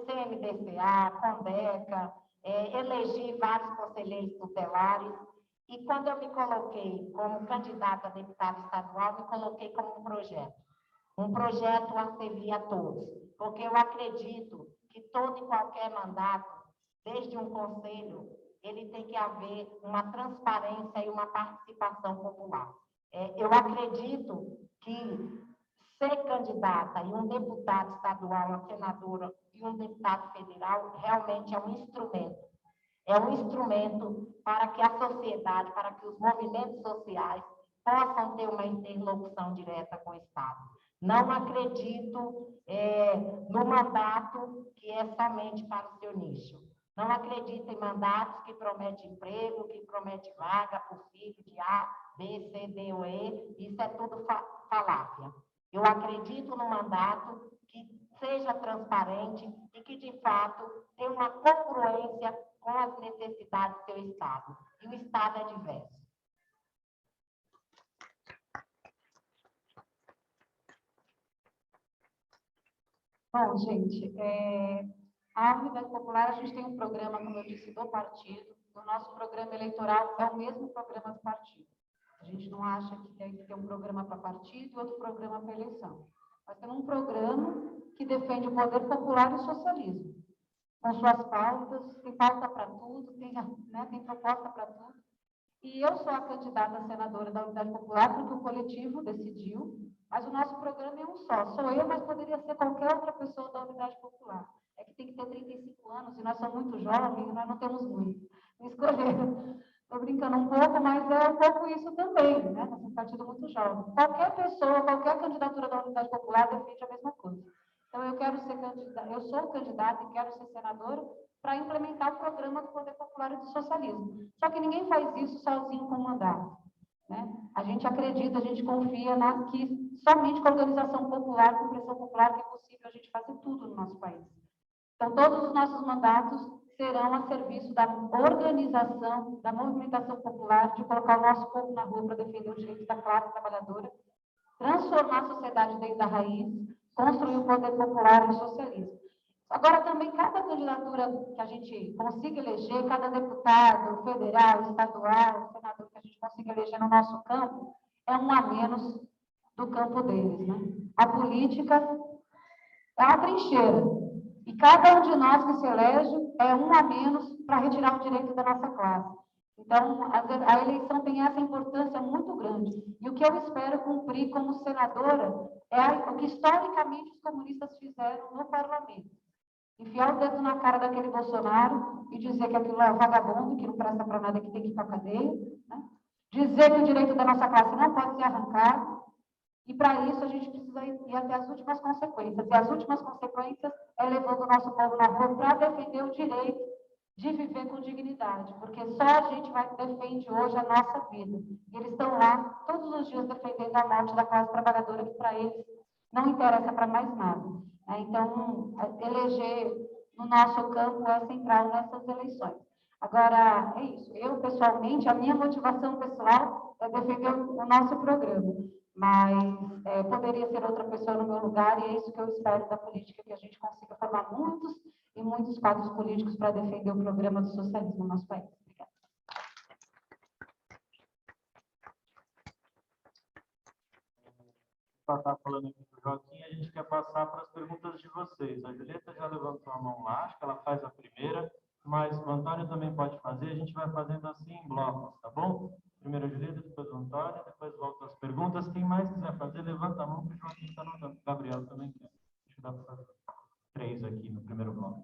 CMDCA, Condeca, elegi vários conselheiros tutelares. E quando eu me coloquei como candidata a deputada estadual, me coloquei como um projeto a servir a todos, porque eu acredito que todo e qualquer mandato, desde um conselho, ele tem que haver uma transparência e uma participação popular. Eu acredito que ser candidata e um deputado estadual, uma senadora e um deputado federal realmente é um instrumento. É um instrumento para que a sociedade, para que os movimentos sociais possam ter uma interlocução direta com o Estado. Não acredito no mandato que é somente para o seu nicho. Não acredito em mandatos que prometem emprego, que prometem vaga por filho de A, B, C, D ou E. Isso é tudo falácia. Eu acredito no mandato que seja transparente e que, de fato, tenha uma congruência com as necessidades do seu Estado. E o Estado é diverso. Bom, gente, a Unidade Popular, a gente tem um programa, como eu disse, do partido. O nosso programa eleitoral é o mesmo programa do partido. A gente não acha que tem que ter um programa para partido e outro programa para eleição. Nós temos um programa que defende o poder popular e o socialismo, com suas pautas, tem pauta para tudo, tem proposta para tudo. E eu sou a candidata a senadora da Unidade Popular, porque o coletivo decidiu, mas o nosso programa é um só. Sou eu, mas poderia ser qualquer outra pessoa da Unidade Popular. É que tem que ter 35 anos, e nós somos muito jovens, e nós não temos muito. Me escolheram. Estou brincando um pouco, mas é um pouco isso também, né? Nós somos um partido muito jovem. Qualquer pessoa, qualquer candidatura da Unidade Popular defende a mesma coisa. Então, eu quero ser candidata, eu sou candidata e quero ser senadora para implementar o programa do Poder Popular e do Socialismo. Só que ninguém faz isso sozinho com o mandato, né? A gente acredita, a gente confia que somente com a organização popular, com pressão popular, que é possível a gente fazer tudo no nosso país. Então, todos os nossos mandatos serão a serviço da organização, da movimentação popular, de colocar o nosso povo na rua para defender os direitos da classe trabalhadora, transformar a sociedade desde a raiz, construir o poder popular e o socialismo. Agora, também, cada candidatura que a gente consiga eleger, cada deputado federal, estadual, senador que a gente consiga eleger no nosso campo, é um a menos do campo deles, né? A política é uma trincheira. E cada um de nós que se elege é um a menos para retirar o direito da nossa classe. Então, a eleição tem essa importância muito grande. E o que eu espero cumprir como senadora é o que historicamente os comunistas fizeram no parlamento. Enfiar o dedo na cara daquele Bolsonaro e dizer que aquilo é vagabundo, que não presta para nada, que tem que ir para a cadeia, né? Dizer que o direito da nossa classe não pode ser arrancado. E, para isso, a gente precisa ir até as últimas consequências. E as últimas consequências é levando o nosso povo na rua para defender o direito de viver com dignidade. Porque só a gente defende hoje a nossa vida. E eles estão lá todos os dias defendendo a morte da classe trabalhadora, que para eles não interessa para mais nada. Então, eleger no nosso campo é central nessas eleições. Agora, é isso. Eu, pessoalmente, a minha motivação pessoal é defender o nosso programa. Mas poderia ser outra pessoa no meu lugar, e é isso que eu espero da política, que a gente consiga formar muitos e muitos quadros políticos para defender o programa do socialismo no nosso país. Obrigada. Está falando aqui com o Joaquim, a gente quer passar para as perguntas de vocês. A Julieta já levantou a mão lá, acho que ela faz a primeira, mas o Antônio também pode fazer, a gente vai fazendo assim em blocos, tá bom? Primeiro a Julieta, depois o Antônio, depois volta as perguntas. Quem mais quiser fazer, levanta a mão, que o Joaquim está anotando. O Gabriel também quer. Acho que dá para fazer 3 aqui no primeiro bloco.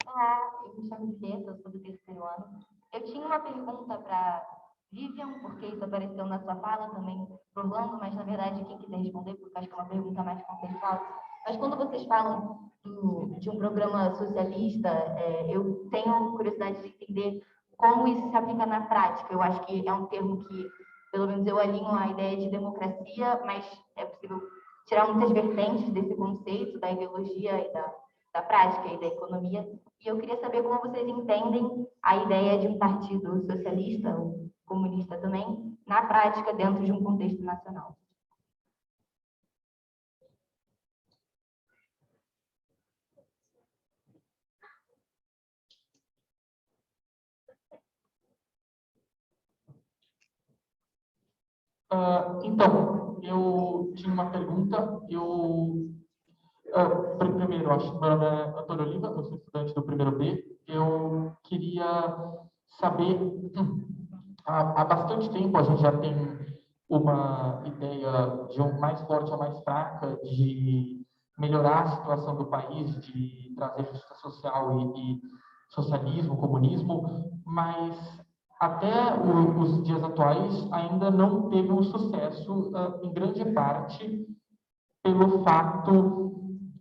Olá, eu me chamo Julieta, eu sou do terceiro ano. Eu tinha uma pergunta para Vivian, porque isso apareceu na sua fala também, provando, mas na verdade quem quiser responder, porque acho que é uma pergunta mais conceitual. Mas quando vocês falam de um programa socialista, eu tenho curiosidade de entender como isso se aplica na prática. Eu acho que é um termo que, pelo menos eu alinho a ideia de democracia, mas é possível tirar muitas vertentes desse conceito, da ideologia e da prática e da economia. E eu queria saber como vocês entendem a ideia de um partido socialista, ou comunista também, na prática, dentro de um contexto nacional. Então, eu tinha uma pergunta. Primeiro, acho que meu nome é Antônio Oliva, eu sou estudante do primeiro B. Eu queria saber, há bastante tempo a gente já tem uma ideia de mais forte a mais fraca de melhorar a situação do país, de trazer justiça social e socialismo, comunismo, mas até os dias atuais ainda não teve um sucesso, em grande parte pelo fato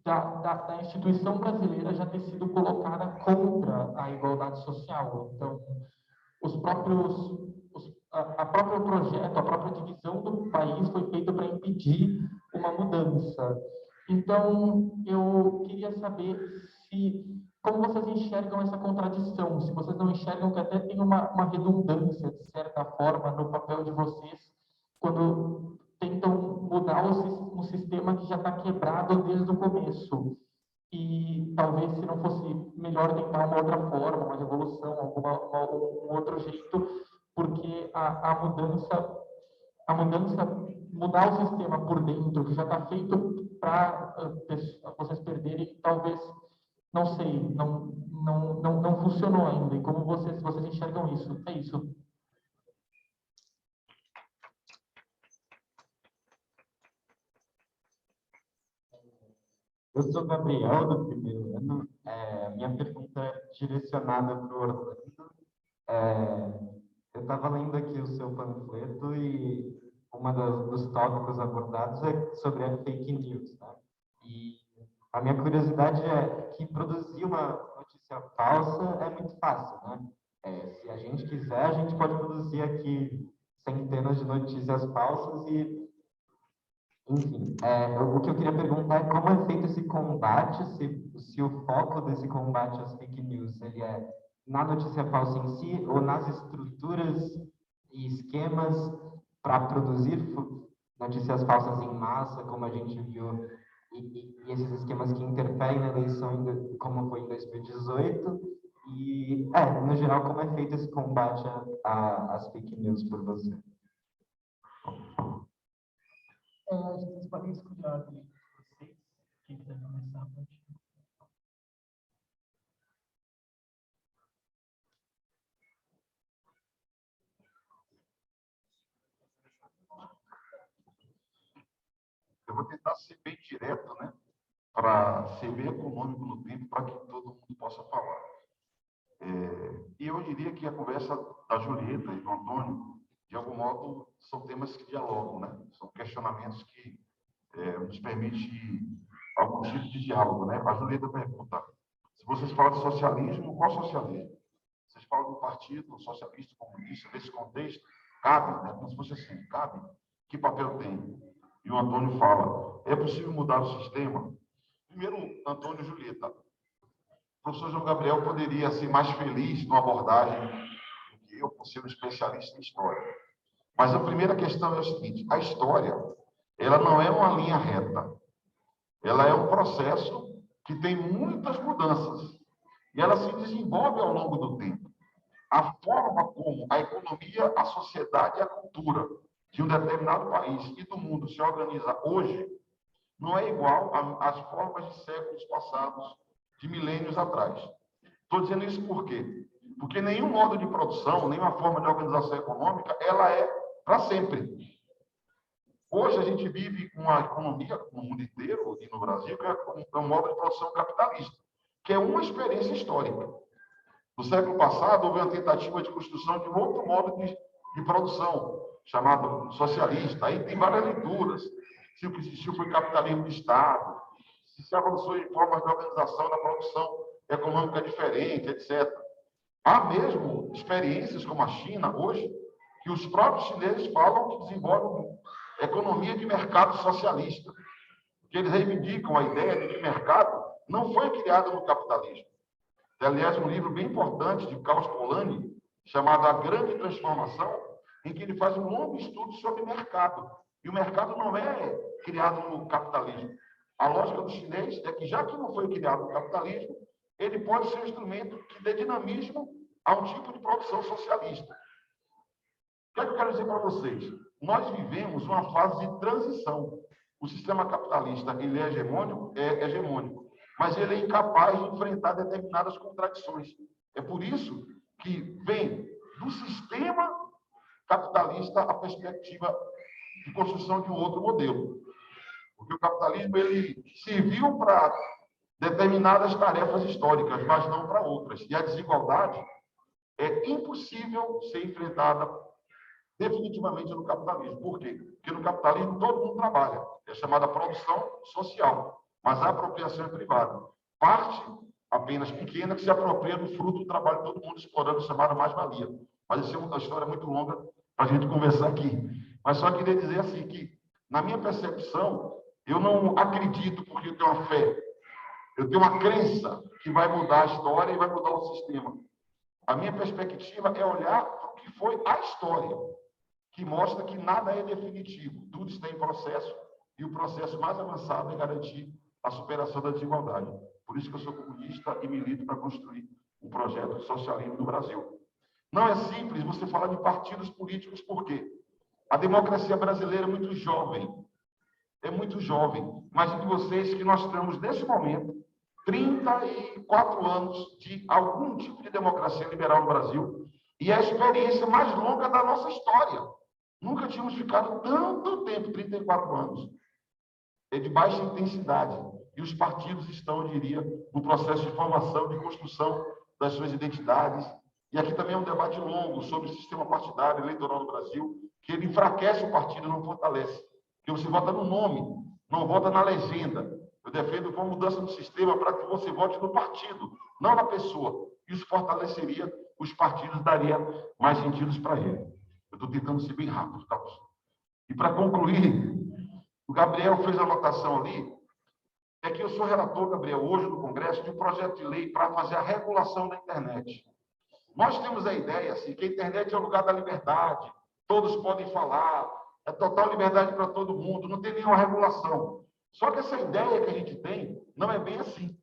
da instituição brasileira já ter sido colocada contra a igualdade social. Então, a própria projeto, a própria divisão do país foi feita para impedir uma mudança. Então, eu queria saber como vocês enxergam essa contradição, se vocês não enxergam que até tem uma redundância, de certa forma, no papel de vocês, quando tentam mudar um sistema que já está quebrado desde o começo. E talvez, se não fosse melhor tentar uma outra forma, uma revolução, um outro jeito, porque a mudança, mudar o sistema por dentro, que já está feito para vocês perderem, talvez, não sei, não funcionou ainda. E como vocês enxergam isso? É isso. Eu sou Gabriel, do primeiro ano. Minha pergunta é direcionada para o Orlando. Eu estava lendo aqui o seu panfleto e dos tópicos abordados é sobre a fake news, né? E a minha curiosidade é que produzir uma notícia falsa é muito fácil, né? Se a gente quiser, a gente pode produzir aqui centenas de notícias falsas e enfim, o que eu queria perguntar é como é feito esse combate, se o foco desse combate às fake news ele é na notícia falsa em si ou nas estruturas e esquemas para produzir notícias falsas em massa, como a gente viu, e esses esquemas que interferem na eleição, como foi em 2018, e, no geral, como é feito esse combate às fake news por você? Vocês podem escolher a ordem de vocês. Quem quiser começar, pode. Eu vou tentar ser bem direto, né? Para ser bem econômico no tempo, para que todo mundo possa falar. E eu diria que a conversa da Julieta e do Antônio, de algum modo, são temas que dialogam, né? São questionamentos que nos permitem algum tipo de diálogo, né? A Julieta pergunta, se vocês falam de socialismo, qual socialismo? Vocês falam do partido socialista, comunista, desse contexto? Cabe, né? Como se fosse assim, cabe? Que papel tem? E o Antônio fala, é possível mudar o sistema? Primeiro, Antônio e Julieta. O professor João Gabriel poderia ser mais feliz numa abordagem do que eu, por ser um especialista em história. Mas a primeira questão é o seguinte, a história, ela não é uma linha reta. Ela é um processo que tem muitas mudanças. E ela se desenvolve ao longo do tempo. A forma como a economia, a sociedade e a cultura de um determinado país e do mundo se organiza hoje não é igual às formas de séculos passados, de milênios atrás. Estou dizendo isso por quê? Porque nenhum modo de produção, nenhuma forma de organização econômica, ela é para sempre. Hoje a gente vive uma economia no mundo inteiro e no Brasil que é um modo de produção capitalista, que é uma experiência histórica. No século passado, houve uma tentativa de construção de um outro modo de produção, chamado socialista. Aí tem várias leituras. Se o que existiu foi capitalismo de Estado, se avançou em formas de organização da produção econômica diferente, etc. Há mesmo experiências como a China, hoje, que os próprios chineses falam que desenvolvem economia de mercado socialista. Que eles reivindicam a ideia de que o mercado não foi criado no capitalismo. Tem, aliás, um livro bem importante de Carlos Polanyi, chamado A Grande Transformação, em que ele faz um longo estudo sobre mercado. E o mercado não é criado no capitalismo. A lógica do chinês é que, já que não foi criado no capitalismo, ele pode ser um instrumento que dê dinamismo a um tipo de produção socialista. que é que eu quero dizer para vocês? Nós vivemos uma fase de transição. O sistema capitalista, ele é hegemônico, mas ele é incapaz de enfrentar determinadas contradições. É por isso que vem do sistema capitalista a perspectiva de construção de um outro modelo. Porque o capitalismo, ele serviu para determinadas tarefas históricas, mas não para outras. E a desigualdade é impossível ser enfrentada definitivamente no capitalismo. Por quê? Porque no capitalismo todo mundo trabalha. É chamada produção social. Mas a apropriação é privada. Parte apenas pequena que se apropria do fruto do trabalho de todo mundo, explorando a chamada mais-valia. Mas isso é uma história muito longa para a gente conversar aqui. Mas só queria dizer assim que, na minha percepção, eu não acredito porque eu tenho uma fé. Eu tenho uma crença que vai mudar a história e vai mudar o sistema. A minha perspectiva é olhar para o que foi a história, que mostra que nada é definitivo, tudo está em processo, e o processo mais avançado é garantir a superação da desigualdade. Por isso que eu sou comunista e milito para construir um projeto de socialismo no Brasil. Não é simples você falar de partidos políticos, por quê? A democracia brasileira é muito jovem. É muito jovem. Imagine vocês que nós estamos, nesse momento, 34 anos de algum tipo de democracia liberal no Brasil, e é a experiência mais longa da nossa história. Nunca tínhamos ficado tanto tempo, 34 anos. É de baixa intensidade. E os partidos estão, eu diria, no processo de formação, de construção das suas identidades. E aqui também é um debate longo sobre o sistema partidário eleitoral no Brasil, que ele enfraquece o partido e não fortalece. Porque você vota no nome, não vota na legenda. Eu defendo uma mudança no sistema para que você vote no partido, não na pessoa. Isso fortaleceria os partidos, daria mais sentidos para ele. Eu estou tentando ser bem rápido, tá? E para concluir, o Gabriel fez a anotação ali, é que eu sou relator, Gabriel, hoje no Congresso, de um projeto de lei para fazer a regulação da internet. Nós temos a ideia assim, que a internet é o lugar da liberdade, todos podem falar, é total liberdade para todo mundo, não tem nenhuma regulação. Só que essa ideia que a gente tem não é bem assim.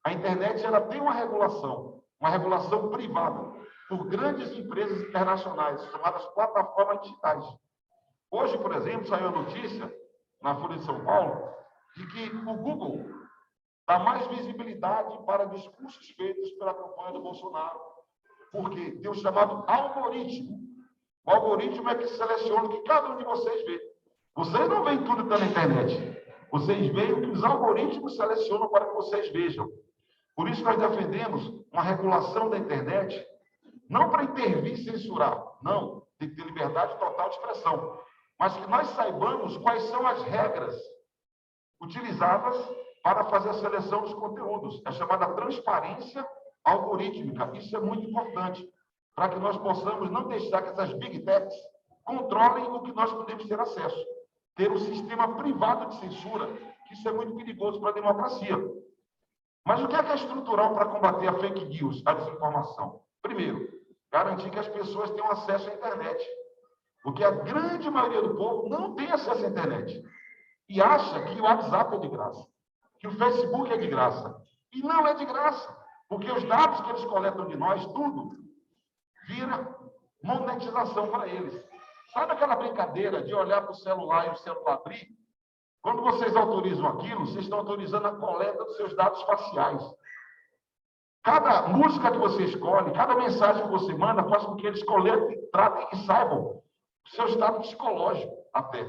A internet ela tem uma regulação privada, por grandes empresas internacionais, chamadas plataformas digitais. Hoje, por exemplo, saiu a notícia, na Folha de São Paulo, de que o Google dá mais visibilidade para discursos feitos pela campanha do Bolsonaro, porque tem o chamado algoritmo. O algoritmo é que seleciona o que cada um de vocês vê. Vocês não veem tudo pela internet. Vocês veem o que os algoritmos selecionam para que vocês vejam. Por isso nós defendemos uma regulação da internet, não para intervir e censurar, não, tem que ter liberdade total de expressão, mas que nós saibamos quais são as regras utilizadas para fazer a seleção dos conteúdos. É chamada transparência algorítmica. Isso é muito importante, para que nós possamos não deixar que essas big techs controlem o que nós podemos ter acesso. Ter um sistema privado de censura, que isso é muito perigoso para a democracia. Mas o que é estrutural para combater a fake news, a desinformação? Primeiro, garantir que as pessoas tenham acesso à internet. Porque a grande maioria do povo não tem acesso à internet. E acha que o WhatsApp é de graça, que o Facebook é de graça. E não é de graça, porque os dados que eles coletam de nós, tudo, vira monetização para eles. Sabe aquela brincadeira de olhar para o celular e o celular abrir? Quando vocês autorizam aquilo, vocês estão autorizando a coleta dos seus dados faciais. Cada música que você escolhe, cada mensagem que você manda, faz com que eles coletem, tratem e saibam o seu estado psicológico até.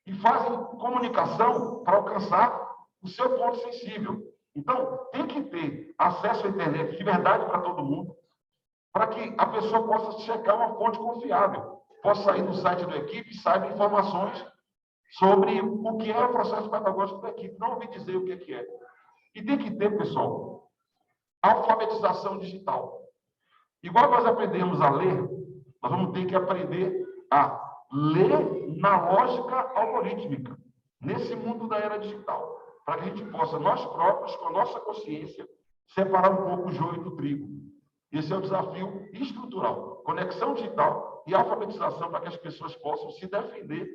E fazem comunicação para alcançar o seu ponto sensível. Então, tem que ter acesso à internet de verdade para todo mundo, para que a pessoa possa checar uma fonte confiável. Possa sair do site da equipe e saiba informações sobre o que é o processo pedagógico da equipe. Não ouvi dizer o que é. E tem que ter, pessoal, alfabetização digital. Igual nós aprendemos a ler, nós vamos ter que aprender a ler na lógica algorítmica, nesse mundo da era digital, para que a gente possa, nós próprios, com a nossa consciência, separar um pouco o joio do trigo. Esse é o desafio estrutural, conexão digital e alfabetização para que as pessoas possam se defender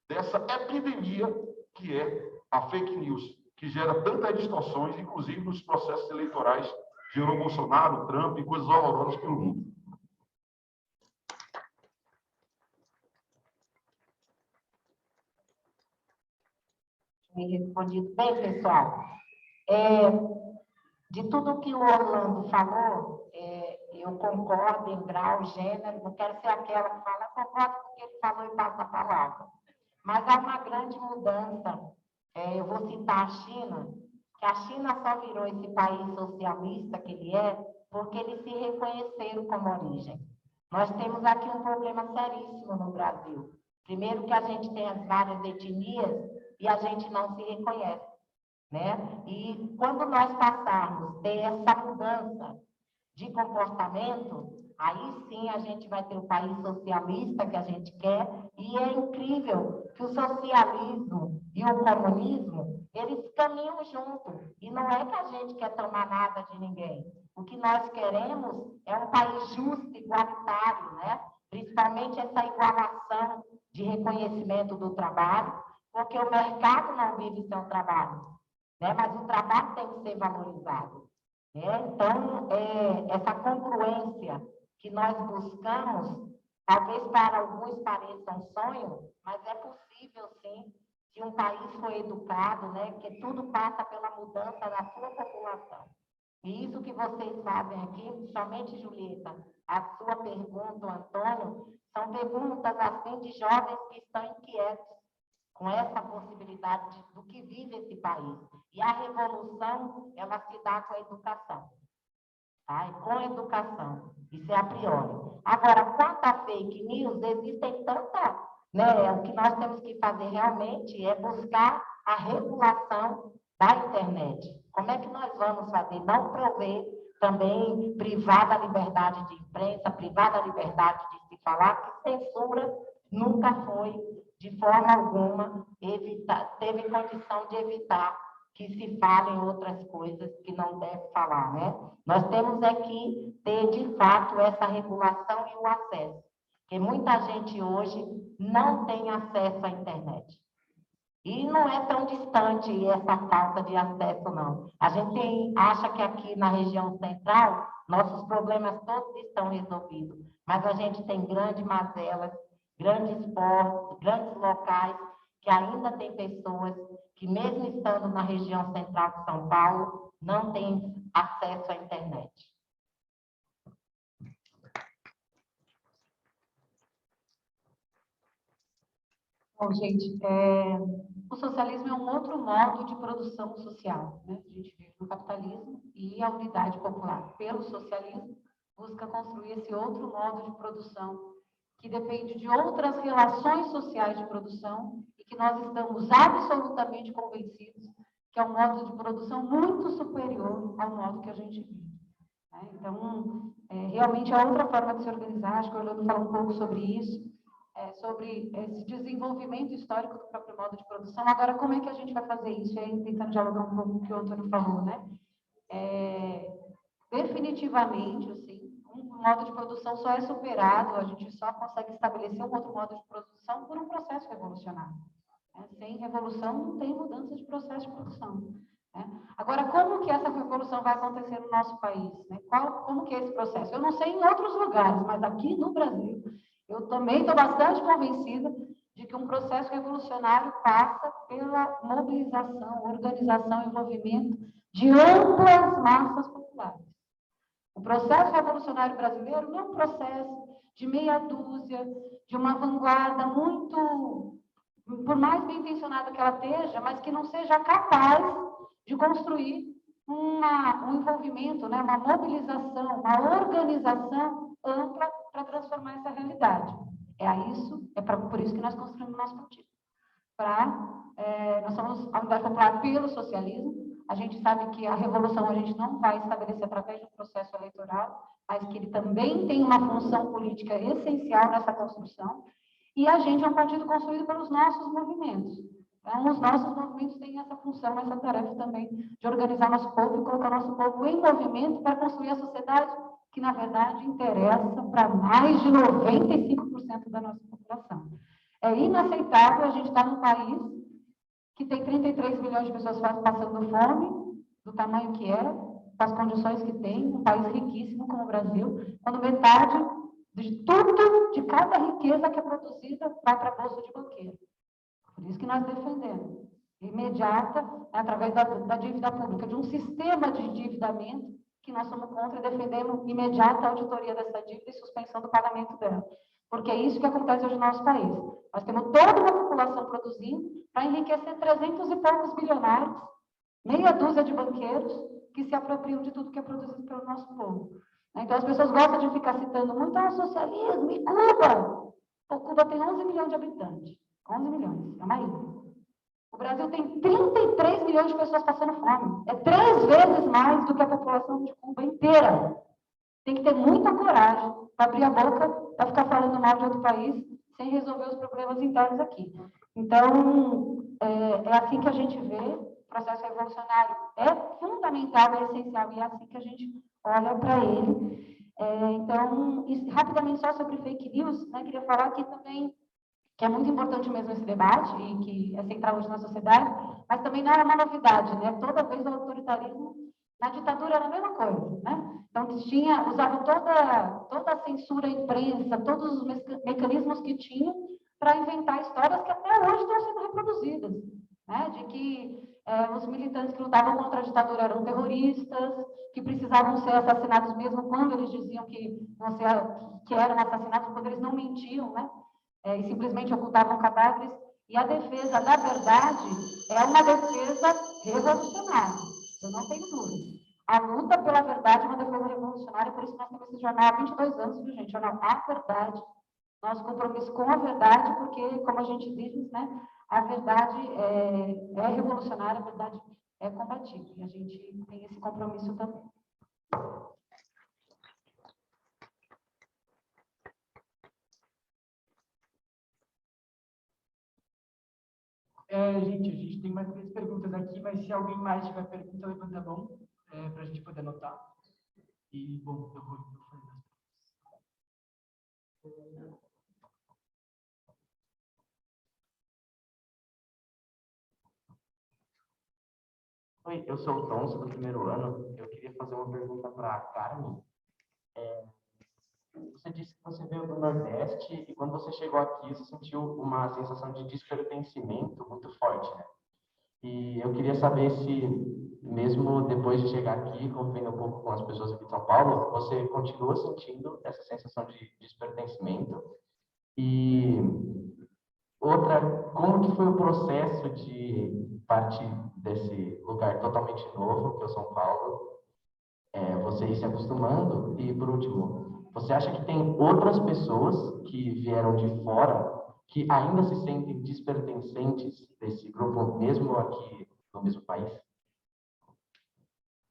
dessa epidemia que é a fake news, que gera tantas distorções, inclusive nos processos eleitorais, gerou Bolsonaro, Trump e coisas horrorosas pelo mundo. bem respondido. Bem, pessoal, de tudo que o Orlando falou, eu concordo em grau, gênero, não quero ser aquela que fala, concordo com o que ele falou e passa a palavra. Mas há uma grande mudança. Eu vou citar a China, que a China só virou esse país socialista que ele é, porque eles se reconheceram como origem. Nós temos aqui um problema seríssimo no Brasil. Primeiro que a gente tem as várias etnias e a gente não se reconhece, né? E quando nós passarmos a ter essa mudança de comportamento, aí sim a gente vai ter o país socialista que a gente quer, e é incrível que o socialismo e o comunismo, eles caminham juntos, e não é que a gente quer tomar nada de ninguém. O que nós queremos é um país justo, igualitário, né? Principalmente essa igualação de reconhecimento do trabalho, porque o mercado não vive sem o trabalho, né? Mas o trabalho tem que ser valorizado. Então, essa congruência que nós buscamos, talvez para alguns pareça um sonho, mas é possível, sim, se um país for educado, né, que tudo passa pela mudança da sua população. E isso que vocês fazem aqui, somente, Julieta, a sua pergunta, Antônio, são perguntas assim de jovens que estão inquietos com essa possibilidade do que vive esse país. E a revolução, ela se dá com a educação. Tá? E com a educação. Isso é a priori. Agora, quanto a fake news, existem tantas, né? O que nós temos que fazer realmente é buscar a regulação da internet. Como é que nós vamos fazer? Não prover também privar da liberdade de imprensa, privar da liberdade de se falar, que censura nunca foi, de forma alguma, teve condição de evitar que se falem outras coisas que não deve falar, né? Nós temos aqui ter, de fato, essa regulação e o acesso, porque muita gente hoje não tem acesso à internet. E não é tão distante essa falta de acesso, não. A gente acha que aqui na região central, nossos problemas todos estão resolvidos, mas a gente tem grandes mazelas, grandes portos, grandes locais, que ainda tem pessoas que, mesmo estando na região central de São Paulo, não têm acesso à internet. Bom, gente, o socialismo é um outro modo de produção social, né? A gente vive no capitalismo e a unidade popular, pelo socialismo, busca construir esse outro modo de produção que depende de outras relações sociais de produção e que nós estamos absolutamente convencidos que é um modo de produção muito superior ao modo que a gente vive, né? Então, realmente é outra forma de se organizar. Acho que o Orlando fala um pouco sobre isso, sobre esse desenvolvimento histórico do próprio modo de produção. Agora, como é que a gente vai fazer isso? E aí, tentando dialogar um pouco com o que o Antônio falou, né? Definitivamente, assim, um modo de produção só é superado, a gente só consegue estabelecer um outro modo de produção por um processo revolucionário, né? Sem revolução, não tem mudança de processo de produção, né? Agora, como que essa revolução vai acontecer no nosso país, né? Como que é esse processo? Eu não sei em outros lugares, mas aqui no Brasil, eu também estou bastante convencida de que um processo revolucionário passa pela mobilização, organização e envolvimento de amplas massas populares. O processo revolucionário brasileiro não é um processo de meia dúzia, de uma vanguarda muito, por mais bem intencionada que ela esteja, mas que não seja capaz de construir um envolvimento, né, uma mobilização, uma organização ampla para transformar essa realidade. Por isso que nós construímos o nosso partido. Nós somos a Unidade Popular pelo Socialismo. A gente sabe que a revolução a gente não vai estabelecer através de um processo eleitoral, mas que ele também tem uma função política essencial nessa construção. E a gente é um partido construído pelos nossos movimentos. Então, os nossos movimentos têm essa função, essa tarefa também de organizar nosso povo e colocar nosso povo em movimento para construir a sociedade que, na verdade, interessa para mais de 95% da nossa população. É inaceitável a gente estar num país que tem 33 milhões de pessoas passando fome, do tamanho que é, com as condições que tem, um país riquíssimo como o Brasil, quando metade de tudo, de cada riqueza que é produzida, vai para a bolsa de banqueiro. Por isso que nós defendemos imediata, né, através da dívida pública, de um sistema de endividamento que nós somos contra e defendemos imediata auditoria dessa dívida e suspensão do pagamento dela. Porque é isso que acontece hoje no nosso país. Nós temos toda uma população produzindo para enriquecer 300 e poucos bilionários, meia dúzia de banqueiros que se apropriam de tudo que é produzido pelo nosso povo. Então, as pessoas gostam de ficar citando muito socialismo e Cuba. Então, Cuba tem 11 milhões de habitantes. 11 milhões, é uma ilha. O Brasil tem 33 milhões de pessoas passando fome. É 3 vezes mais do que a população de Cuba inteira. Tem que ter muita coragem para abrir a boca, para ficar falando mal de outro país, sem resolver os problemas internos aqui. Então, é assim que a gente vê o processo revolucionário. É fundamental, é essencial, e é assim que a gente olha para ele. Então, rapidamente, só sobre fake news, né, queria falar aqui também que é muito importante mesmo esse debate, e que é central hoje na sociedade, mas também não era uma novidade, né? Toda vez o autoritarismo, na ditadura era a mesma coisa, né? Então, usavam toda a censura à imprensa, todos os mecanismos que tinham para inventar histórias que até hoje estão sendo reproduzidas, né? De que os militantes que lutavam contra a ditadura eram terroristas, que precisavam ser assassinados mesmo quando eles diziam que eram assassinados, quando eles não mentiam, né? E simplesmente ocultavam cadáveres, e a defesa da verdade é uma defesa revolucionária, eu não tenho dúvida. A luta pela verdade é uma defesa revolucionária, por isso nós temos esse jornal há 22 anos, viu, gente? Jornal A Verdade, nosso compromisso com a verdade, porque, como a gente diz, né, a verdade é revolucionária, a verdade é combatível, e a gente tem esse compromisso também. Gente, a gente tem mais 3 perguntas aqui, mas se alguém mais tiver pergunta, levanta a mão para a gente poder anotar. E, bom, eu vou fazer as perguntas. Oi, eu sou o Tom, sou do primeiro ano. Eu queria fazer uma pergunta para a Carmen. Você disse que você veio do Nordeste e quando você chegou aqui, você sentiu uma sensação de despertencimento muito forte, né? E eu queria saber se, mesmo depois de chegar aqui, convivendo um pouco com as pessoas aqui de São Paulo, você continua sentindo essa sensação de despertencimento? E outra, como que foi o processo de partir desse lugar totalmente novo, que é o São Paulo, você ir se acostumando? E, por último, você acha que tem outras pessoas que vieram de fora que ainda se sentem despertencentes desse grupo, mesmo aqui no mesmo país?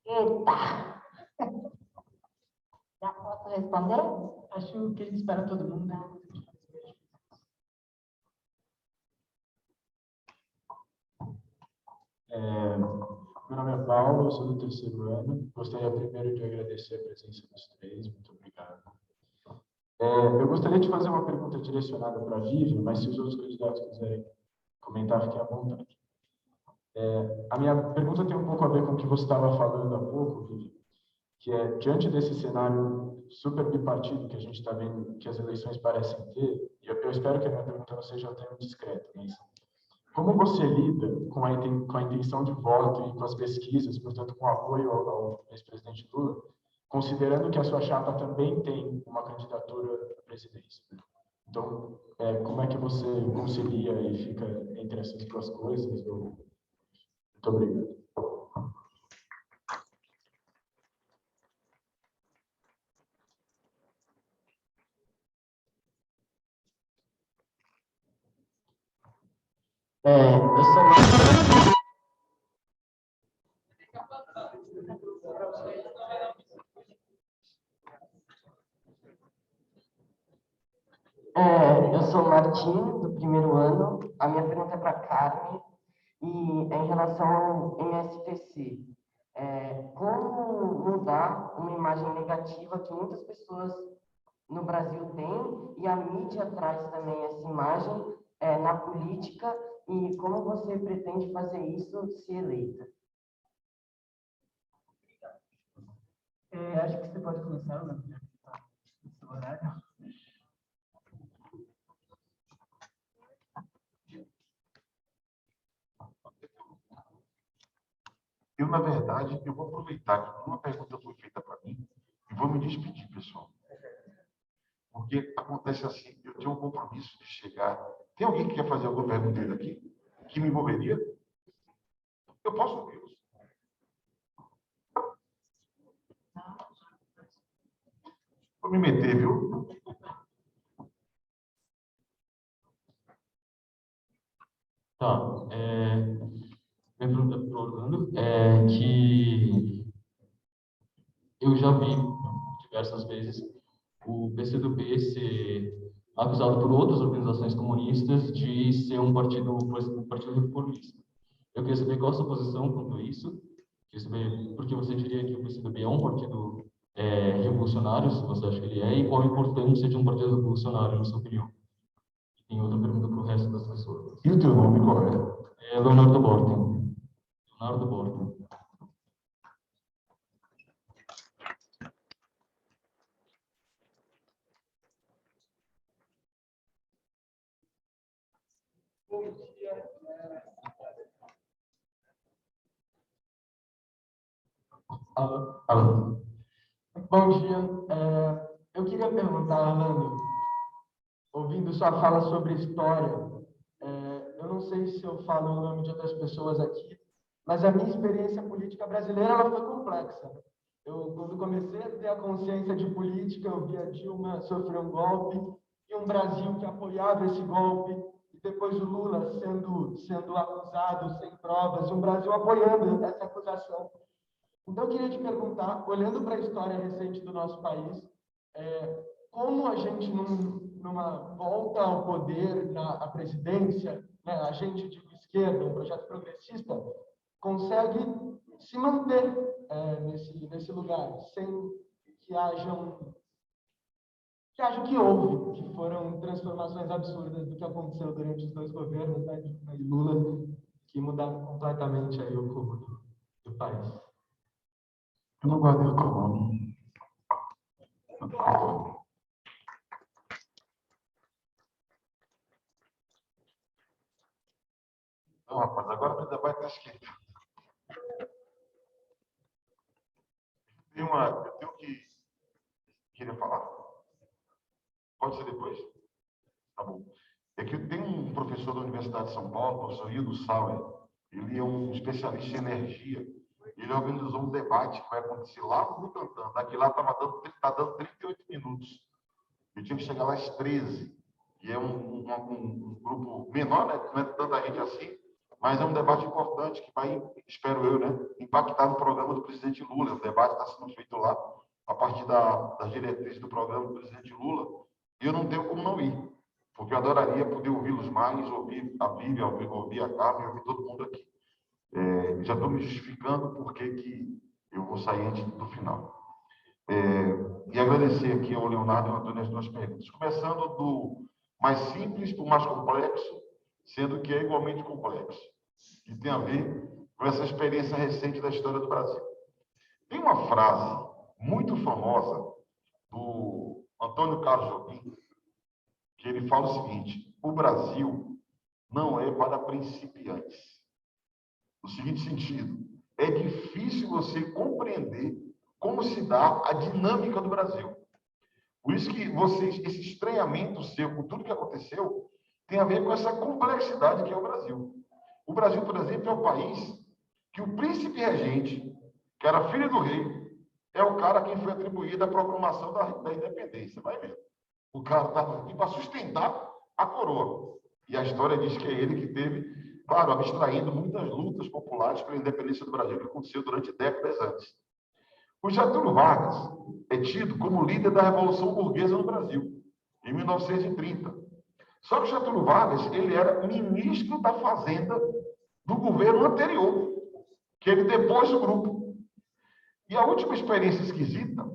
Eita! Já posso responder? Acho que a gente espera todo mundo, né? Meu nome é Paulo, eu sou do terceiro ano. Gostaria primeiro de agradecer a presença dos 3, muito obrigado. Eu gostaria de fazer uma pergunta direcionada para a Vivian, mas se os outros candidatos quiserem comentar, fiquem à vontade. A minha pergunta tem um pouco a ver com o que você estava falando há pouco, Vivian, que é, diante desse cenário super bipartido que a gente está vendo, que as eleições parecem ter, e eu espero que a minha pergunta não seja tão indiscreta, mas como você lida com a intenção de voto e com as pesquisas, portanto, com o apoio ao ex-presidente Lula, considerando que a sua chapa também tem uma candidatura à presidência? Então, como é que você concilia e fica entre essas duas coisas? Muito obrigado. Eu sou Martim. Eu sou o Martim, do primeiro ano. A minha pergunta é para a Carmen e é em relação ao MSPC. Como mudar uma imagem negativa que muitas pessoas no Brasil têm e a mídia traz também essa imagem na política, e como você pretende fazer isso se eleita? Acho que você pode começar, né? Já que está no seu horário. Eu, na verdade, eu vou aproveitar que uma pergunta foi feita para mim e vou me despedir, pessoal. Porque acontece assim, eu tenho um compromisso de chegar. Tem alguém que quer fazer alguma pergunta aqui? Que me envolveria? Eu posso ouvi-los. Vou me meter, viu? Tá. Minha pergunta para o Orlando é que eu já vi diversas vezes o PCdoB ser acusado por outras organizações comunistas de ser um partido reformista. Eu queria saber qual a sua posição quanto a isso. Queria saber por que você diria que o PCdoB é um partido revolucionário, se você acha que ele é, e qual a importância de um partido revolucionário, na sua opinião. E tem outra pergunta para o resto das pessoas. E o teu nome qual é? Leonardo Borten. Leonardo Borten. Alô. Bom dia. Eu queria perguntar, Orlando, ouvindo sua fala sobre história, eu não sei se eu falo em nome de outras pessoas aqui, mas a minha experiência política brasileira ela foi complexa. Quando comecei a ter a consciência de política, eu vi a Dilma sofrer um golpe, e um Brasil que apoiava esse golpe, e depois o Lula sendo acusado sem provas, e um Brasil apoiando essa acusação. Então, eu queria te perguntar, olhando para a história recente do nosso país, como a gente, numa volta ao poder, à presidência, né, a gente de esquerda, um projeto progressista, consegue se manter nesse lugar, sem que haja que houve, que foram transformações absurdas do que aconteceu durante os dois governos, né, Dilma e Lula, que mudaram completamente aí o rumo do país. Eu não guardei o teu nome. Não, rapaz, agora ainda vai estar escrito. Eu tenho que queria falar. Pode ser depois? Tá bom. É que tem um professor da Universidade de São Paulo, o professor Hildo Sauer, ele é um especialista em energia. Ele organizou um debate que vai acontecer lá no Butantã. Daqui lá está dando 38 minutos. Eu tinha que chegar lá às 13. E é um grupo menor, né? Não é tanta gente assim, mas é um debate importante que vai, espero eu, né, impactar no programa do presidente Lula. O debate está sendo feito lá a partir das diretrizes do programa do presidente Lula. E eu não tenho como não ir, porque eu adoraria poder ouvi-los mais, ouvir a Bíblia, ouvir a Carmen, ouvir todo mundo aqui. Já estou me justificando porque eu vou sair antes do final. E agradecer aqui ao Leonardo e ao Antônio as duas perguntas. Começando do mais simples para o mais complexo, sendo que é igualmente complexo, que tem a ver com essa experiência recente da história do Brasil. Tem uma frase muito famosa do Antônio Carlos Jobim, que ele fala o seguinte: o Brasil não é para principiantes. No seguinte sentido, é difícil você compreender como se dá a dinâmica do Brasil. Por isso que esse estranhamento seu com tudo que aconteceu tem a ver com essa complexidade que é o Brasil. O Brasil, por exemplo, é o país que o príncipe regente, que era filho do rei, é o cara a quem foi atribuída a proclamação da independência. Vai ver. O cara estava aqui para sustentar a coroa. E a história diz que é ele que teve, claro, abstraindo muitas lutas populares pela independência do Brasil, que aconteceu durante décadas antes. O Getúlio Vargas é tido como líder da Revolução Burguesa no Brasil, em 1930. Só que o Getúlio Vargas ele era ministro da Fazenda do governo anterior, que ele depôs do grupo. E a última experiência esquisita